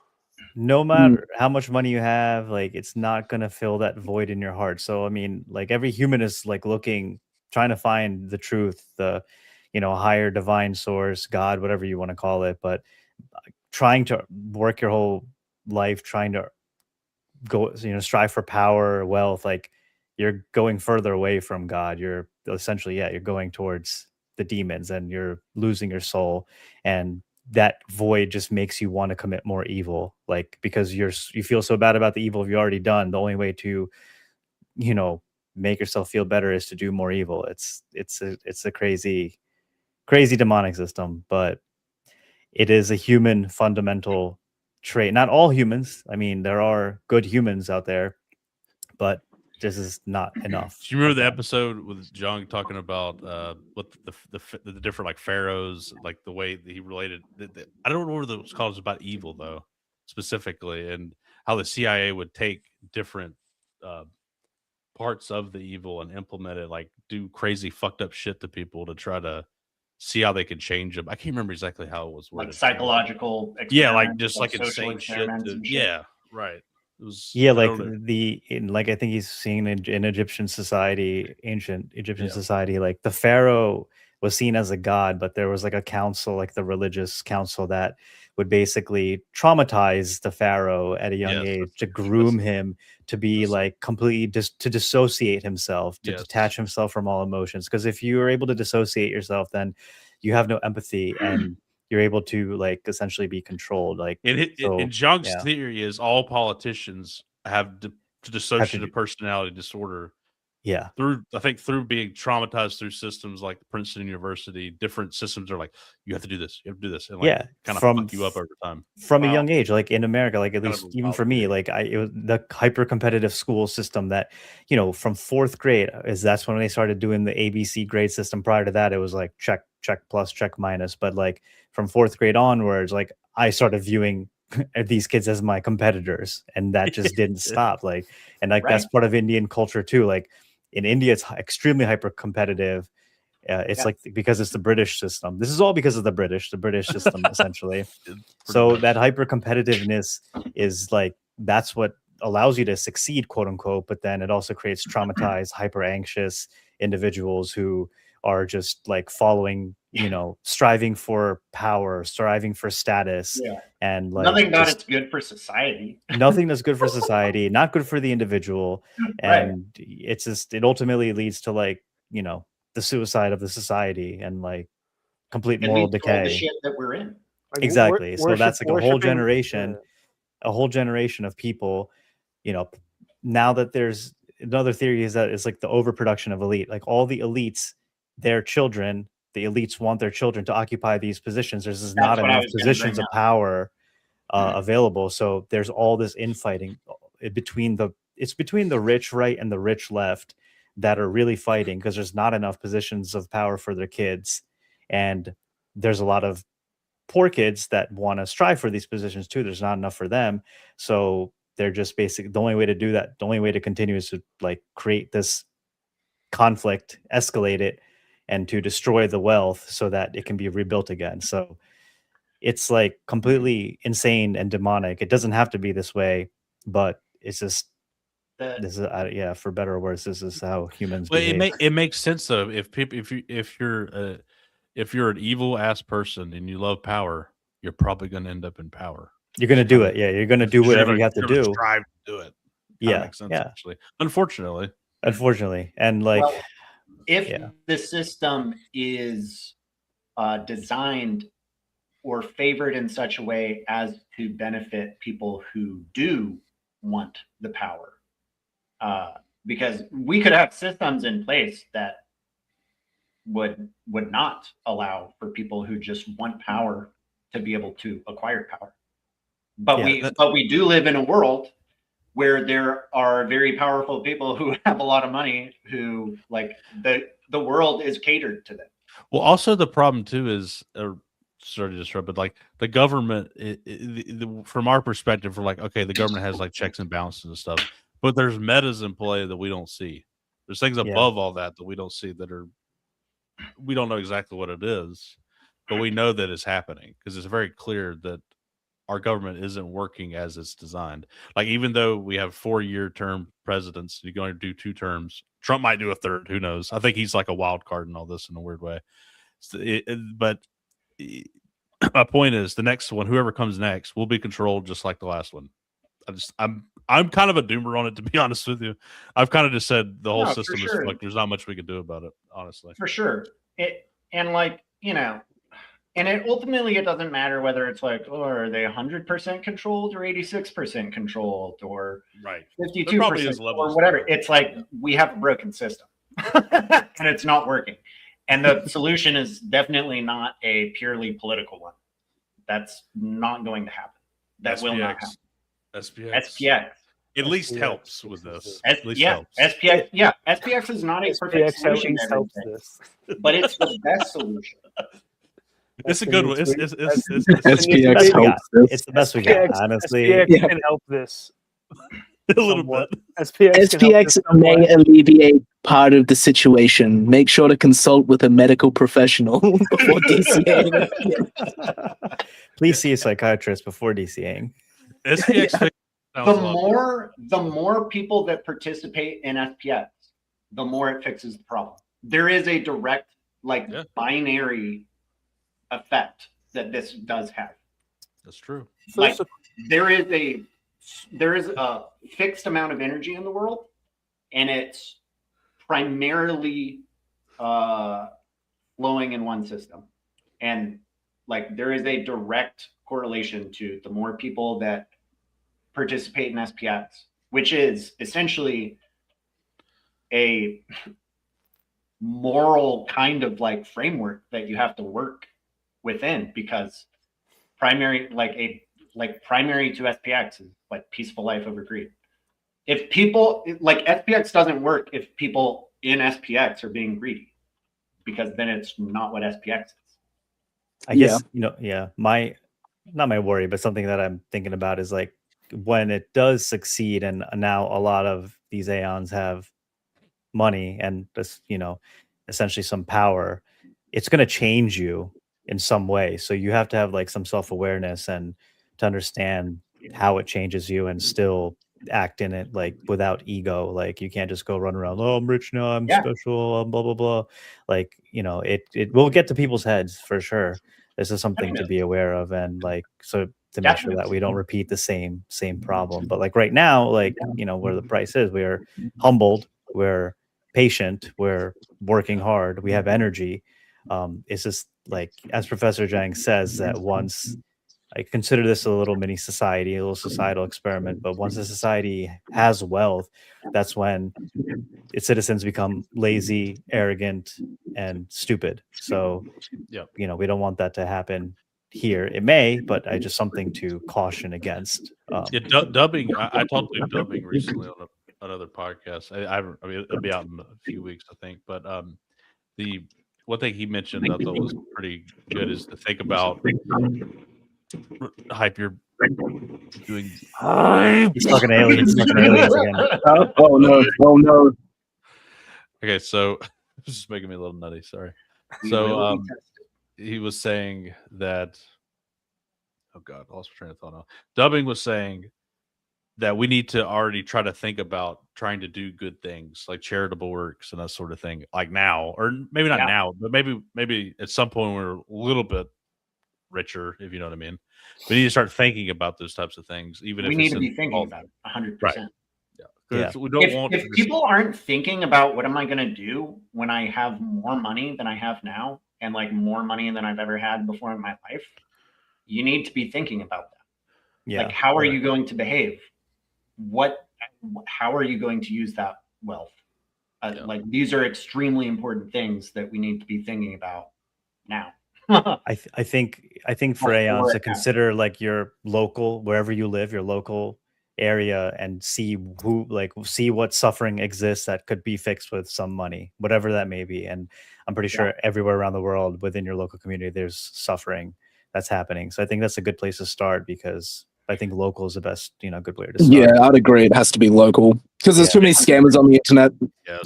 C: No matter how much money you have, like it's not gonna fill that void in your heart. So I mean, like every human is like trying to find the truth, the higher divine source, God, whatever you want to call it, but trying to work your whole life trying to go, strive for power, wealth, like you're going further away from God. You're essentially, you're going towards the demons and you're losing your soul. And that void just makes you want to commit more evil, like because you feel so bad about the evil you've already done. The only way to, make yourself feel better is to do more evil. It's a crazy demonic system, but it is a human fundamental trait. Not all humans. I mean, there are good humans out there, but this is not enough.
D: Do you remember the episode with Chang talking about what the different like pharaohs, like the way that he related? I don't know what it was called. It was about evil though, specifically, and how the CIA would take different parts of the evil and implement it, like do crazy fucked up shit to people to try to see how they could change them. I can't remember exactly how it was worded.
E: Like psychological
D: like just like insane shit. Right. It was,
C: I think he's seeing in Egyptian society, ancient Egyptian society, like the pharaoh was seen as a god, but there was like a council, like the religious council, that would basically traumatize the pharaoh at a young age to groom him to be like completely to dissociate himself, to detach himself from all emotions. Because if you are able to dissociate yourself, then you have no empathy and you're able to like essentially be controlled. Like
D: in Chang's theory is all politicians have dissociative personality disorder.
C: Yeah.
D: Through being traumatized through systems like Princeton University, different systems are like, you have to do this, you have to do this, and like kind of fuck you up over time.
C: From a young age, like in America, like at least even for me, like it was the hyper competitive school system that, from 4th grade that's when they started doing the ABC grade system. Prior to that, it was like check plus, check minus. But like from 4th grade onwards, like I started viewing these kids as my competitors, and that just didn't stop. Like, and like that's part of Indian culture too. Like in India, it's extremely hyper competitive. It's like because it's the British system. This is all because of the British system, essentially. So that hyper competitiveness is like that's what allows you to succeed, quote unquote. But then it also creates traumatized, hyper anxious individuals who are just like following, striving for power, striving for status, and like
E: nothing that's good for society.
C: Nothing that's good for society, not good for the individual, and it's just it ultimately leads to like the suicide of the society and like complete moral decay.
E: The shit that we're in.
C: Like, exactly. So that's like a whole generation of people. Now that there's another theory is that it's like the overproduction of elite, like all the elites. The elites want their children to occupy these positions. There's just not enough positions of power available. So there's all this infighting between the rich right and the rich left that are really fighting because there's not enough positions of power for their kids. And there's a lot of poor kids that want to strive for these positions too. There's not enough for them. So they're just basically, the only way to do that, the only way to continue is to like create this conflict, escalate it, and to destroy the wealth so that it can be rebuilt again. So it's like completely insane and demonic. It doesn't have to be this way, but it's just this is yeah, for better or worse, this is how humans behave.
D: It makes sense though. If you're an evil ass person and you love power, you're probably going to end up in power.
C: You're going to do it. Yeah, you're going to do whatever you have to do.
D: Strive to do it.
C: Yeah,
D: makes sense, actually. Unfortunately,
C: and like,
E: well, if the system is designed or favored in such a way as to benefit people who do want the power, because we could have systems in place that would not allow for people who just want power to be able to acquire power. But we do live in a world where there are very powerful people who have a lot of money who like the world is catered to them.
D: Well, also the problem too is, sorry to disrupt, but like the government, from our perspective, we're like, okay, the government has like checks and balances and stuff, but there's metas in play that we don't see. There's things above all that we don't see we don't know exactly what it is, but we know that it's happening because it's very clear that our government isn't working as it's designed. Like, even though we have 4-year term presidents, you're going to do 2 terms. Trump might do a third. Who knows? I think he's like a wild card in all this in a weird way. But my point is, the next one, whoever comes next, will be controlled just like the last one. I'm kind of a doomer on it, to be honest with you. I've kind of just said the whole system is like, there's not much we can do about it, honestly.
E: For sure. And like, you know, and ultimately it doesn't matter whether it's like, oh, are they 100% controlled or 86% controlled or 52% or whatever. It's like, we have a broken system and it's not working. And the solution is definitely not a purely political one. That's not going to happen. That will not happen. SPX.
D: At least helps with this.
E: SPX. Yeah, SPX is not a perfect solution, but it's the best solution.
D: It's a good one.
F: SPX helps this.
C: It's the best we got, honestly.
B: SPX can help this
D: a little bit.
F: SPX may alleviate part of the situation. Make sure to consult with a medical professional before DCAing.
C: Please see a psychiatrist before DCAing.
D: SPX
E: the more people that participate in SPX, the more it fixes the problem. There is a direct, binary effect that this does have.
D: That's true.
E: Like, there is a fixed amount of energy in the world, and it's primarily flowing in one system. And like, there is a direct correlation to the more people that participate in SPX, which is essentially a moral kind of like framework that you have to work within, because primary to SPX is like peaceful life over greed. If people like, SPX doesn't work if people in SPX are being greedy, because then it's not what SPX is.
C: I guess, not my worry, but something that I'm thinking about is like, when it does succeed, and now a lot of these Aeons have money and this, essentially some power, it's going to change you in some way. So you have to have like some self-awareness and to understand how it changes you and still act in it, like without ego. Like, you can't just go run around, oh, I'm rich now, I'm special, blah blah blah. Like, it will get to people's heads for sure. This is something to be aware of, and like, so to make sure that we don't repeat the same problem. But like right now, like, where the price is, we're humbled, we're patient, we're working hard, we have energy. It's just like, as Professor Chang says, that once, I consider this a little mini society, a little societal experiment, but once a society has wealth, that's when its citizens become lazy, arrogant, and stupid. So, we don't want that to happen here. It may, but just something to caution against.
D: Dubbing. I talked to dubbing recently on another podcast. I mean, it'll be out in a few weeks, I think. But the one thing he mentioned I thought was pretty good is to think about hype your doing.
C: He's fucking aliens. He's fucking aliens again.
F: Oh no! Oh no!
D: Okay, so this is making me a little nutty. Sorry.
E: We
D: So
E: will be tested.
D: he was saying that. Oh God, I lost my train of thought now. Dubbing was saying that we need to already try to think about trying to do good things like charitable works and that sort of thing, like now, or maybe not now, but maybe at some point when we're a little bit richer, if you know what I mean. We need to start thinking about those types of things, even
E: We
D: if
E: need
D: it's
E: to be thinking about it 100%.
D: Right. Yeah. We don't want
E: if people aren't thinking about what am I going to do when I have more money than I have now, and like more money than I've ever had before in my life, you need to be thinking about that.
C: Yeah.
E: Like, how are you going to behave? How are you going to use that wealth? Like, these are extremely important things that we need to be thinking about now.
C: I think for Aeons to consider like your local, wherever you live, your local area, and see what suffering exists that could be fixed with some money, whatever that may be. And I'm pretty sure everywhere around the world within your local community, there's suffering that's happening. So I think that's a good place to start, because I think local is the best, good way to start.
F: Yeah, I'd agree. It has to be local, because there's too many scammers on the internet,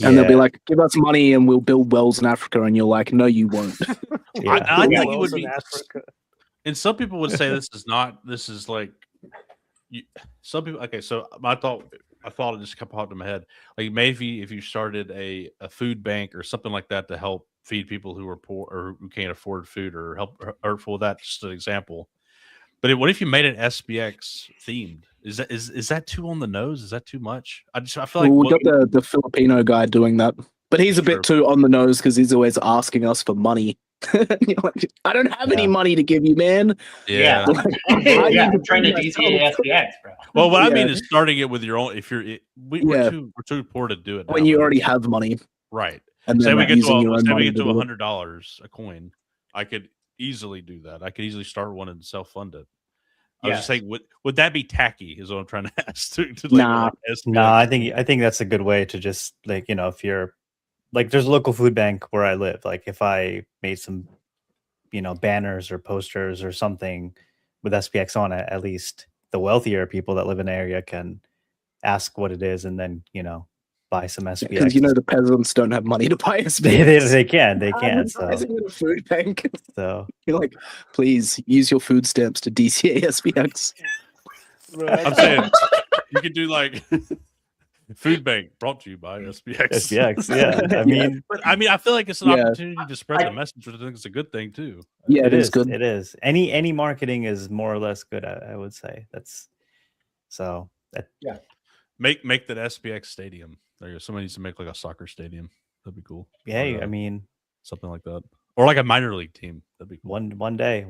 F: and they'll be like, "Give us money and we'll build wells in Africa," and you're like, "No, you won't."
D: I think it would be. And some people would say this is not. This is like. Some people. Okay, so I thought it just popped in my head. Like maybe if you started a food bank or something like that to help feed people who are poor or who can't afford food, or help, or for that, just an example. But what if you made it SPX themed? Is that too on the nose? Is that too much? I feel like
F: we got the Filipino guy doing that, but he's a bit too on the nose because he's always asking us for money. You're like, I don't have any money to give you, man.
D: Yeah,
E: I'm trying to DCA SPX, bro.
D: Well, what I mean is starting it with your own. If we're too poor to do it
F: when you already have money,
D: right?
F: And
D: say we get to
F: $100
D: $100 a coin, I could easily do that. I could easily start one and self-fund it. I was just saying, would that be tacky? Is what I'm trying to ask.
C: Nah, I think that's a good way to just if you're like, there's a local food bank where I live. Like if I made some, banners or posters or something with SPX on it, at least the wealthier people that live in the area can ask what it is and then buy some SPX.
F: Because the peasants don't have money to buy SPX.
C: they can. So
F: in a food bank.
C: So
F: you're like, please use your food stamps to DCA SPX.
D: I'm saying you could do like food bank brought to you by SPX.
C: SPX, yeah.
D: I feel like it's an opportunity to spread the message, which I think it's a good thing too.
F: Yeah, it is good.
C: It is. Any marketing is more or less good. I would say that's so.
D: Make that SPX stadium. There you go. Somebody needs to make like a soccer stadium. That'd be cool.
C: Yeah,
D: something like that, or like a minor league team. That'd be cool.
C: One day,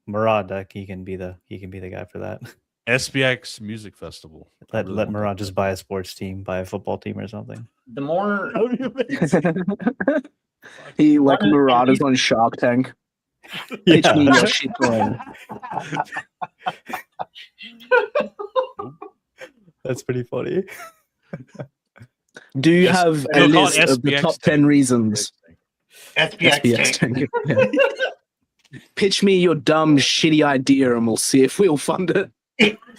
C: Murad, he can be the guy for that.
D: SPX Music Festival.
C: Let Murad just buy a sports team, buy a football team or something.
E: The more
F: he like Murad is on Shark Tank. Pitch me your shit coin.
C: That's pretty funny.
F: Do you have a list of the top 10 reasons?
E: SPX tank.
F: Pitch me your dumb, shitty idea, and we'll see if we'll fund it.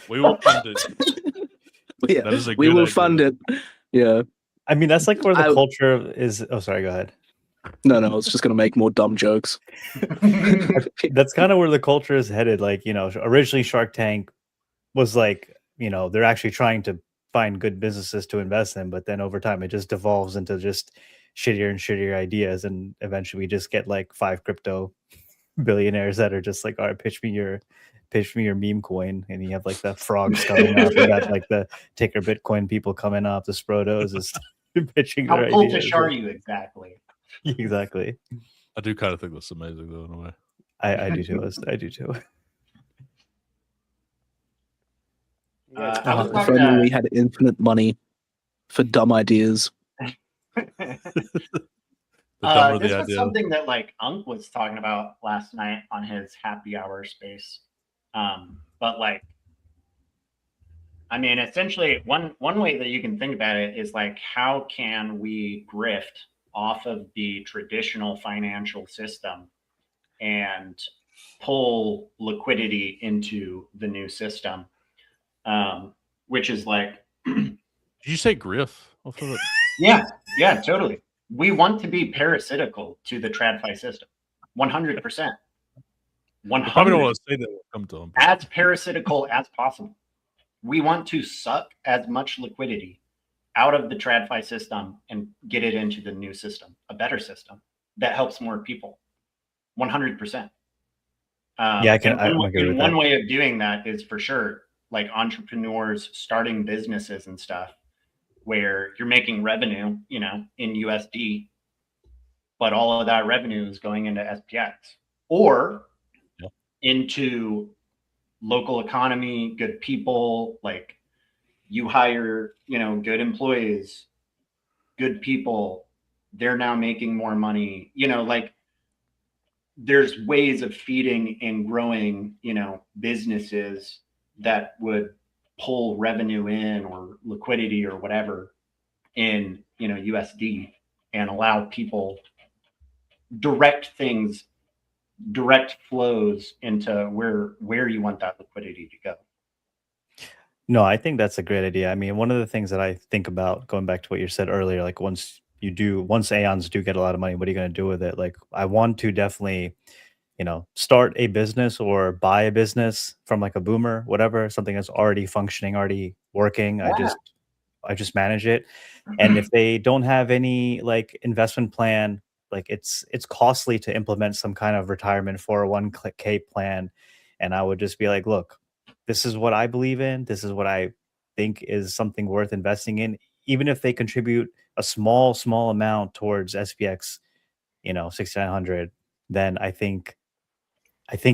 D: We will fund it.
F: Yeah,
D: that is a
F: we
D: good
F: will
D: idea.
F: fund it. Yeah.
C: That's like where the culture is. Oh, sorry. Go ahead.
F: No, I was just gonna make more dumb jokes.
C: That's kind of where the culture is headed. Like, originally Shark Tank was like, they're actually trying to find good businesses to invest in, but then over time it just devolves into just shittier and shittier ideas, and eventually we just get like 5 crypto billionaires that are just like, all right, pitch me your meme coin, and you have like the frogs coming up, you got like the ticker Bitcoin people coming up, the Sprotos is pitching their ideas.
E: How cultish are you exactly?
C: Exactly.
D: I do kind of think that's amazing though, in a way.
C: I do too. I do too.
F: If only we had infinite money for dumb ideas.
E: This was something that like Unk was talking about last night on his happy hour space. But like, essentially one way that you can think about it is like, how can we grift off of the traditional financial system and pull liquidity into the new system, which is like.
D: Did you say Griff?
E: Yeah, totally. We want to be parasitical to the TradFi system, 100%. 100.
D: Probably don't want to say that. Come to them.
E: As parasitical as possible. We want to suck as much liquidity out of the TradFi system and get it into the new system, a better system that helps more people. 100%.
C: Yeah,
E: one way of doing that is for sure, like entrepreneurs starting businesses and stuff, where you're making revenue, in USD, but all of that revenue is going into SPX or into local economy, good people. Like you hire, good employees, good people. They're now making more money. Like there's ways of feeding and growing, businesses that would pull revenue in or liquidity or whatever in, USD and allow people direct flows into where you want that liquidity to go.
C: No, I think that's a great idea. I mean, one of the things that I think about, going back to what you said earlier, like once Aeons do get a lot of money, what are you going to do with it? Like I want to definitely, start a business or buy a business from like a boomer, whatever, something that's already functioning, already working.
E: Yeah.
C: I just manage it. And if they don't have any like investment plan, like it's costly to implement some kind of retirement 401k plan. And I would just be like, look, this is what I believe in. This is what I think is something worth investing in. Even if they contribute a small amount towards SPX, 6,900, then I think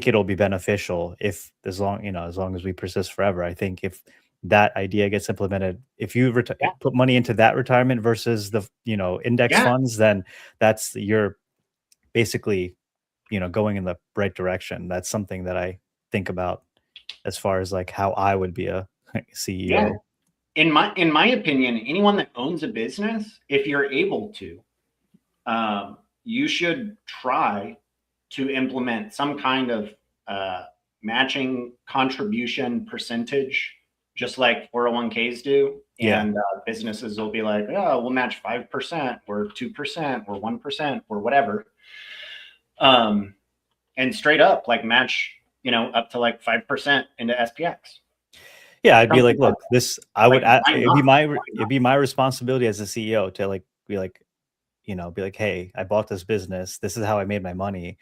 C: it'll be beneficial as long as we persist forever. I think if that idea gets implemented, if you put money into that retirement versus the index funds, then you're basically going in the right direction. That's something that I think about as far as like how I would be a CEO.
E: Yeah. In my opinion, anyone that owns a business, if you're able to, you should try to implement some kind of matching contribution percentage, just like 401ks do.
C: Yeah.
E: And businesses will be like, oh, we'll match 5% or 2% or 1% or whatever. And straight up like match, up to like 5% into SPX.
C: Yeah, I'd be like, look, it'd be my responsibility as a CEO to be like, hey, I bought this business. This is how I made my money.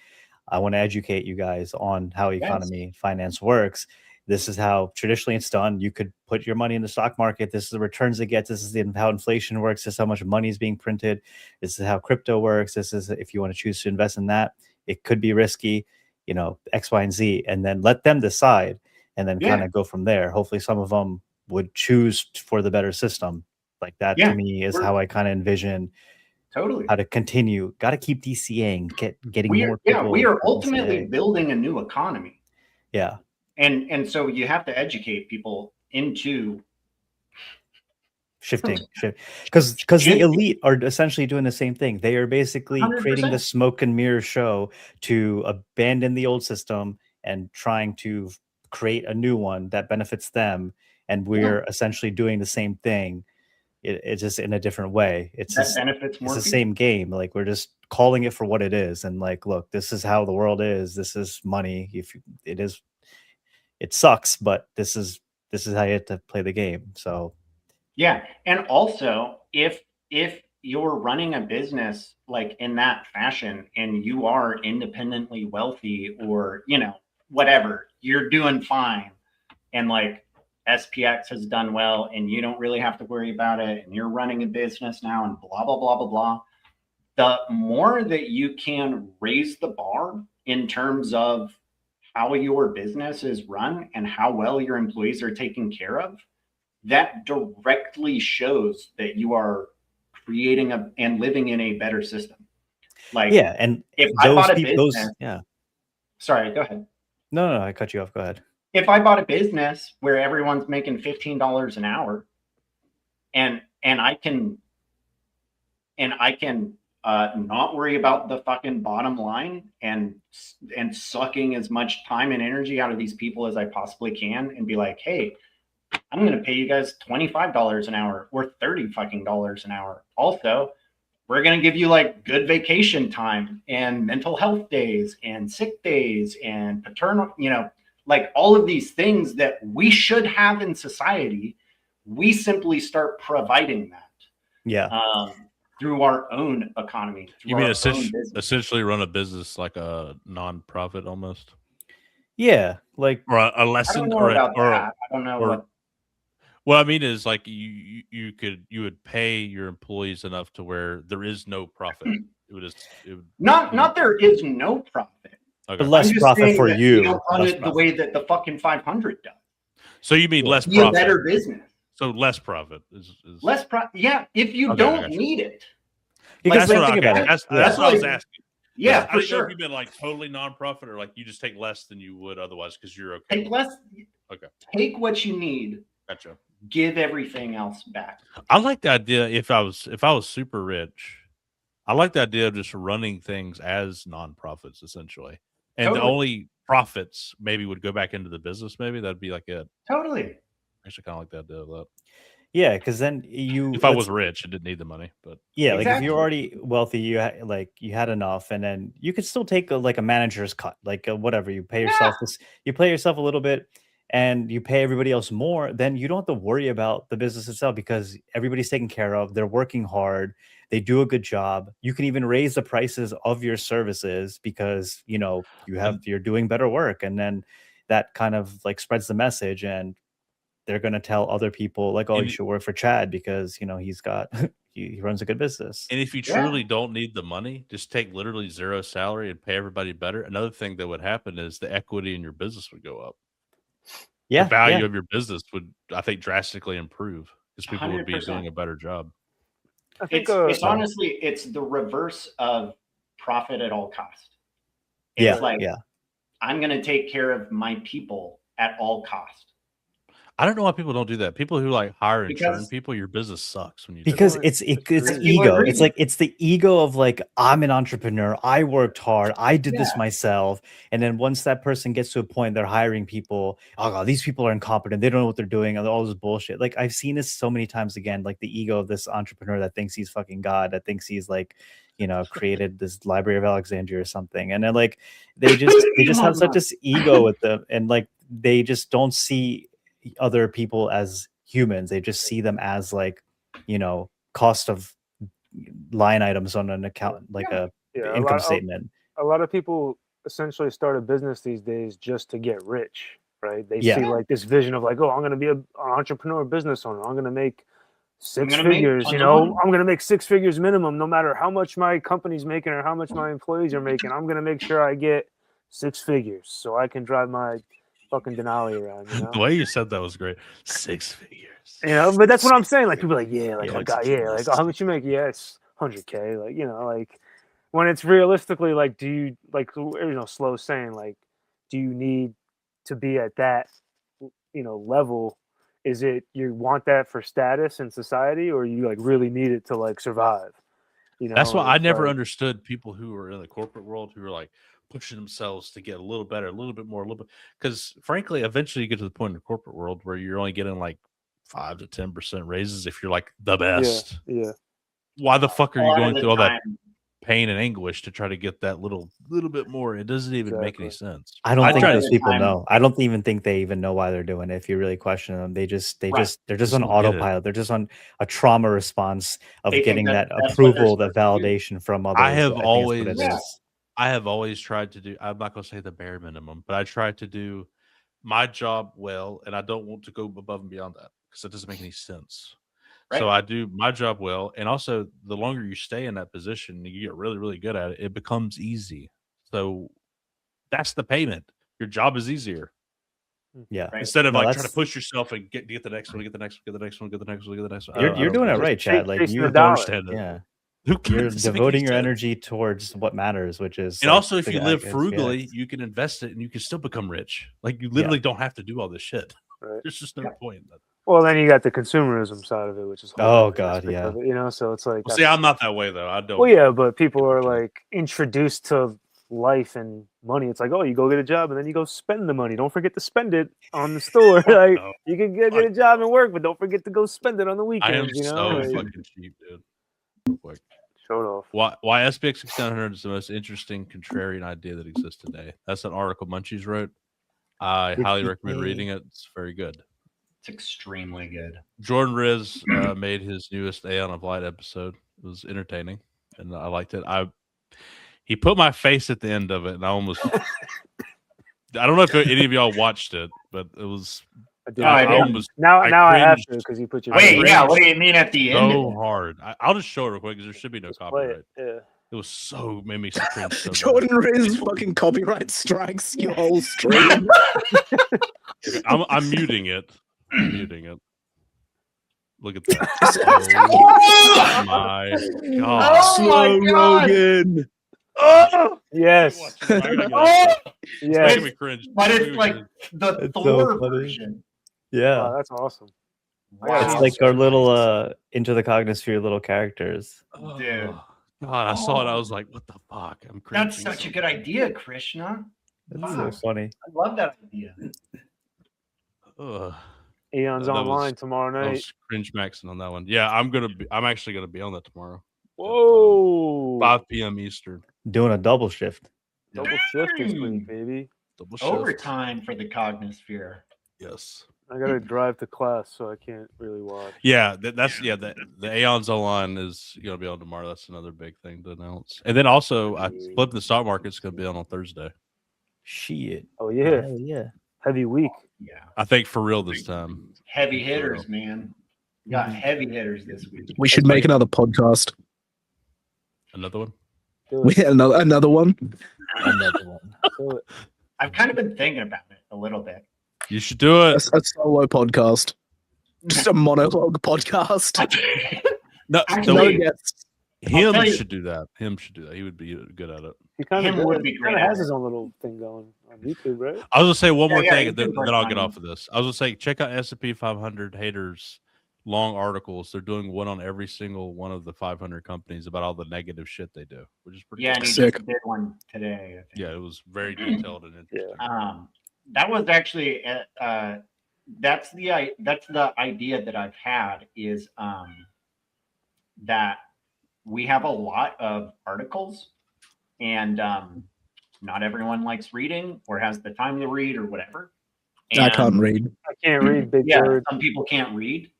C: I want to educate you guys on how finance works. This is how traditionally it's done. You could put your money in the stock market. This is the returns it gets. This is how inflation works. This is how much money is being printed. This is how crypto works. This is if you want to choose to invest in that. It could be risky, X, Y, and Z, and then let them decide and then kind of go from there. Hopefully some of them would choose for the better system. Like that to me is how I kind of envision how to continue. Got to keep DCAing, getting more people.
E: Yeah, we are ultimately building a new economy.
C: Yeah.
E: And so you have to educate people into
C: shifting because the elite are essentially doing the same thing. They are basically 100%. Creating the smoke and mirror show to abandon the old system and trying to create a new one that benefits them, and we're essentially doing the same thing. It's just in a different way.
E: Benefits more.
C: It's the same game. Like we're just calling it for what it is, and like, look, this is how the world is. This is money. It sucks, but this is how you have to play the game. So
E: yeah, and also if you're running a business like in that fashion and you are independently wealthy or whatever, you're doing fine, and like SPX has done well and you don't really have to worry about it, and you're running a business now and blah blah blah blah blah, the more that you can raise the bar in terms of how your business is run and how well your employees are taken care of, that directly shows that you are creating and living in a better system. Like,
C: and
E: if I bought a business, sorry, go ahead.
C: No, I cut you off. Go ahead.
E: If I bought a business where everyone's making $15 an hour, and I can not worry about the fucking bottom line and sucking as much time and energy out of these people as I possibly can, and be like, hey, I'm going to pay you guys $25 an hour or $30 fucking an hour. Also, we're going to give you like good vacation time and mental health days and sick days and paternal, you know, like all of these things that we should have in society. We simply start providing that.
C: Yeah.
E: Through our own economy.
D: You mean essentially run a business like a non-profit almost?
C: Yeah, like
D: or a lesson,
E: I don't know
D: or
E: about
D: or,
E: that. I don't know what.
D: What I mean is like you would pay your employees enough to where there is no profit.
E: Not there is no profit.
D: Okay.
C: But less profit for you.
E: Don't run it the way that the fucking 500 does.
D: So you mean less
E: Be
D: profit?
E: a better business.
D: So less profit is
E: less profit. Yeah, if you don't need it.
C: Because
D: that's what I was asking.
E: Yeah,
D: I
E: for sure.
D: If you've been like totally non-profit, or like you just take less than you would otherwise because you're okay.
E: Take less.
D: Okay.
E: Take what you need.
D: Gotcha.
E: Give everything else back.
D: I like the idea. If I was super rich, I like the idea of just running things as non-profits essentially, and the only profits maybe would go back into the business. Maybe that'd be like it.
E: Totally.
D: I actually kind of like the idea of that.
C: Yeah, because then
D: if I was rich and didn't need the money, but
C: yeah, like if you're already wealthy, you had enough, and then you could still take a manager's cut, whatever. You pay yourself you pay yourself a little bit, and you pay everybody else more. Then you don't have to worry about the business itself because everybody's taken care of. They're working hard. They do a good job. You can even raise the prices of your services because you're doing better work, and then that kind of spreads the message, and they're going to tell other people you should work for Chad because he's got he runs a good business.
D: And if you truly don't need the money, just take literally zero salary and pay everybody better. Another thing that would happen is the equity in your business would go up.
C: Yeah,
D: the value of your business would, I think, drastically improve because people 100%. Would be doing a better job.
E: I think it's honestly the reverse of profit at all cost. It's I'm going to take care of my people at all cost.
D: I don't know why people don't do that. People who hire and churn people, your business sucks when you
C: because it's ego. It's it's the ego of I'm an entrepreneur. I worked hard. I did this myself. And then once that person gets to a point, they're hiring people. Oh God, these people are incompetent. They don't know what they're doing. All this bullshit. I've seen this so many times again. The ego of this entrepreneur that thinks he's fucking God. That thinks he's created this Library of Alexandria or something. And then they just have such this ego with them, and they just don't see other people as humans. They just see them as cost of line items on an account, income statement.
B: A lot of people essentially start a business these days just to get rich, right? They see this vision of I'm going to be an entrepreneur business owner. I'm going to make six figures, I'm going to make 6 figures minimum, no matter how much my company's making or how much my employees are making. I'm going to make sure I get 6 figures so I can drive my fucking Denali around.
D: The way you said that was great. 6 figures.
B: But that's what I'm saying. People are how much you make? Yeah, it's 100K. When it's realistically, do you Slow saying, do you need to be at that, level? Is it you want that for status in society, or you really need it to survive?
D: That's why I never understood people who are in the corporate world who are pushing themselves to get a little better, a little bit more, a little bit. Because frankly, eventually you get to the point in the corporate world where you're only getting 5 to 10% raises if you're the best.
B: Yeah.
D: Why the fuck are you going through all that pain and anguish to try to get that little bit more? It doesn't even make any sense.
C: I don't think those people know. I don't even think they even know why they're doing it. If you really question them, they're just on autopilot. They're just on a trauma response of getting that approval, that validation from others.
D: I have always tried to do, I'm not going to say the bare minimum, but I try to do my job well, and I don't want to go above and beyond that because it doesn't make any sense. Right. So I do my job well, and also the longer you stay in that position, you get really, really good at it. It becomes easy. So that's the payment. Your job is easier.
C: Yeah.
D: Right. Instead of trying to push yourself and get the next one, get the next one, get the next one, get the next one, get the next one.
C: You're doing it right, Chad.
D: You don't understand it.
C: Yeah. You're devoting your energy towards what matters, which is.
D: And also, if you live frugally, you can invest it and you can still become rich. You literally don't have to do all this shit.
B: Right.
D: There's just no point in that.
B: Well, then you got the consumerism side of it, which is
C: Oh God, yeah.
B: it, you know. So it's like,
D: Well, see, I'm not that way though. I don't.
B: Well, yeah, but people are like introduced to life and money. It's like, oh, you go get a job and then you go spend the money. Don't forget to spend it on the store. Like
D: no.
B: you can get a job and work, but don't forget to go spend it on the weekends.
D: I am
B: you know,
D: so
B: like,
D: fucking cheap, dude. Real quick.
B: Show it off.
D: Why SPX 6900 is the most interesting contrarian idea that exists today. That's an article Munchies wrote. I highly recommend reading it. It's very good.
E: It's extremely good.
D: Jordan Riz made his newest Aeon of Light episode. It was entertaining, and I liked it. He put my face at the end of it, and I almost. I don't know if any of y'all watched it, but it was.
B: I
D: almost.
B: Now I have
D: cringed.
B: to because you put your.
E: Wait, yeah. What do you mean at the end?
D: So hard. I'll just show it real quick because there should be no copyright.
B: Yeah.
D: It was so made me cringe. So
F: Jordan Riz fucking copyright strikes your whole stream.
D: I'm muting it. I'm muting it. Look at that. Oh my god.
F: Slow Rogan.
B: Oh yes.
D: It's making me cringe.
E: But it's like the
C: It's
E: Thor
C: so funny.
E: version.
C: Yeah.
B: Wow, that's awesome.
E: Wow.
C: It's like our little into the Cognisphere little characters.
E: Dude.
D: God, I saw it. I was like, what the fuck? I'm cringing.
E: That's such a good idea, Krishna.
C: That's so funny.
E: I love that idea.
B: Aeon's
D: That was-
B: online tomorrow
D: I
B: night.
D: was cringe maxing on that one. Yeah, I'm actually gonna be on that tomorrow.
B: Whoa.
D: 5 p.m. Eastern.
C: Doing a double shift.
B: Double shift this
E: Dang.
B: week, baby.
D: Double shift.
E: Overtime for the Cognisphere.
D: Yes.
B: I gotta drive to class, so I can't really watch.
D: Yeah, that's the Aeon's online is gonna be on tomorrow. That's another big thing to announce. And then also, I flipped the stock market's gonna be on Thursday.
C: Shit.
B: Oh yeah,
C: Hell yeah.
B: heavy week.
E: Yeah.
D: I think for real this time.
E: Heavy hitters, man. We got heavy hitters this week.
F: We should make another podcast.
D: Another one.
B: Do it.
F: Another one.
C: Another one.
B: Do it.
E: I've kind of been thinking about it a little bit.
D: You should do it.
F: A solo podcast. Just a monologue podcast.
D: No,
E: Actually,
F: No guests.
D: him
E: tell you-
D: should do that. Him should do that. He would be good at it.
B: He kind
E: Him
B: of
E: would be great at
B: has
E: it.
B: his own little thing going on YouTube, right?
D: I was gonna say one more
E: Yeah,
D: thing,
E: you
D: and then,
E: can
D: then I'll get
E: find
D: off of this. I was gonna say check out S&P 500 haters long articles. They're doing one on every single one of the 500 companies about all the negative shit they do, which is pretty.
E: Yeah,
D: cool.
E: and he
F: Sick.
E: just did one today. I think.
D: Yeah, it was very detailed and interesting.
E: That was actually that's the idea that I've had is that we have a lot of articles and not everyone likes reading or has the time to read or whatever.
F: I can't read.
B: I can't read big
E: Yeah,
B: words.
E: some people can't read.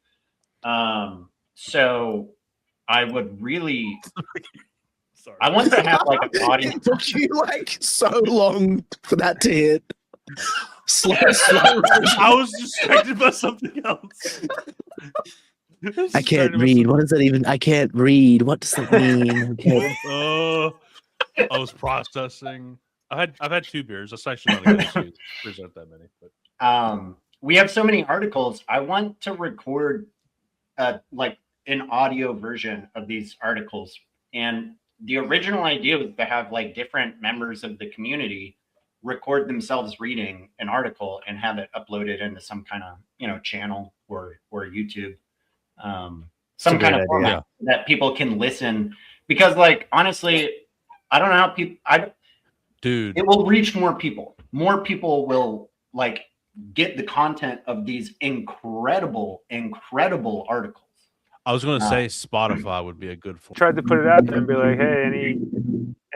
E: So I would really
D: Sorry.
E: I want to have like an audience.
F: It took you like so long for that to hit. Slow.
D: I was distracted by something else.
F: I can't read. What does that even? I can't read. What does that mean?
D: I was processing. I've had 2 beers. That's actually not a good excuse. There's not that many. But
E: We have so many articles. I want to record like an audio version of these articles. And the original idea was to have like different members of the community record themselves reading an article and have it uploaded into some kind of channel or YouTube, some kind of format that people can listen. Because like honestly, I don't know how people.
D: dude,
E: It will reach more people. More people will like get the content of these incredible articles.
D: I was going to say Spotify would be a good form.
B: Tried to put it out there and be like, hey,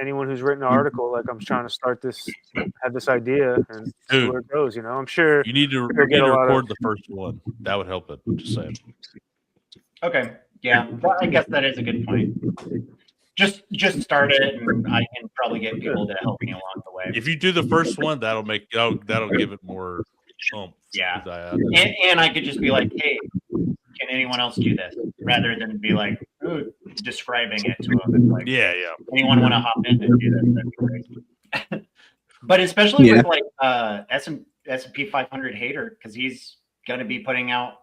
B: anyone who's written an article, like I'm trying to start this, have this idea, and see
D: Dude.
B: where it goes. I'm sure.
D: You need to
B: get a lot
D: record
B: of-
D: the first one. That would help it. Just saying.
E: Okay. Yeah, I guess that is a good point. Just start it, and I can probably get people to help me along the way.
D: If you do the first one, that'll give it more oomph.
E: Yeah. And I could just be like, hey, can anyone else do this? Rather than be like describing it to them. It's like,
D: Yeah.
E: anyone want to hop in and do this? That'd be great. But especially with like S&P 500 hater, because he's going to be putting out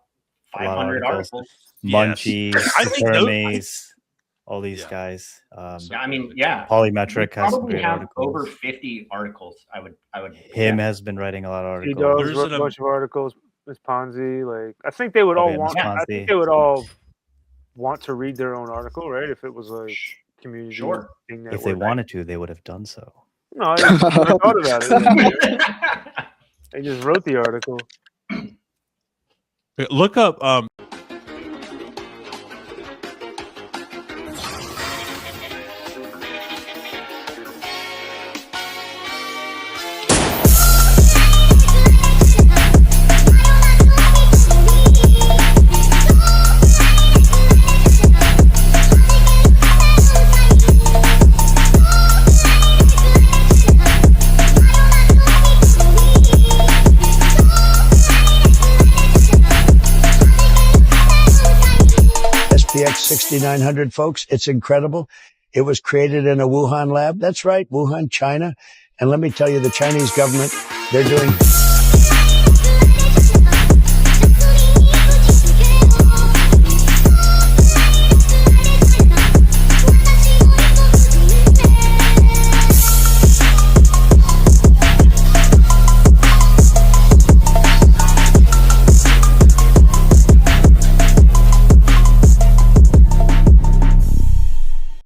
E: 500 articles.
C: Munchies,
D: I think
C: Hermes, all these guys.
E: I mean, yeah.
C: Polymetric has some
E: Probably
C: great
E: have
C: articles.
E: over 50 articles. I would.
C: Him has been writing a lot of
B: He
C: articles.
B: does wrote a bunch of articles. Ms. Ponzi. Like, I think they would all
C: yeah, Ms.
B: want. I
C: Ponzi.
B: think they would all want to read their own article, right? If it was like community
E: Sure.
B: thing that
C: If they
B: would-
C: wanted to, they would have done so.
B: No, I just never thought about it. They just wrote the article.
D: Look up
A: SPX 6900, folks. It's incredible. It was created in a Wuhan lab. That's right, Wuhan, China. And let me tell you, the Chinese government, they're doing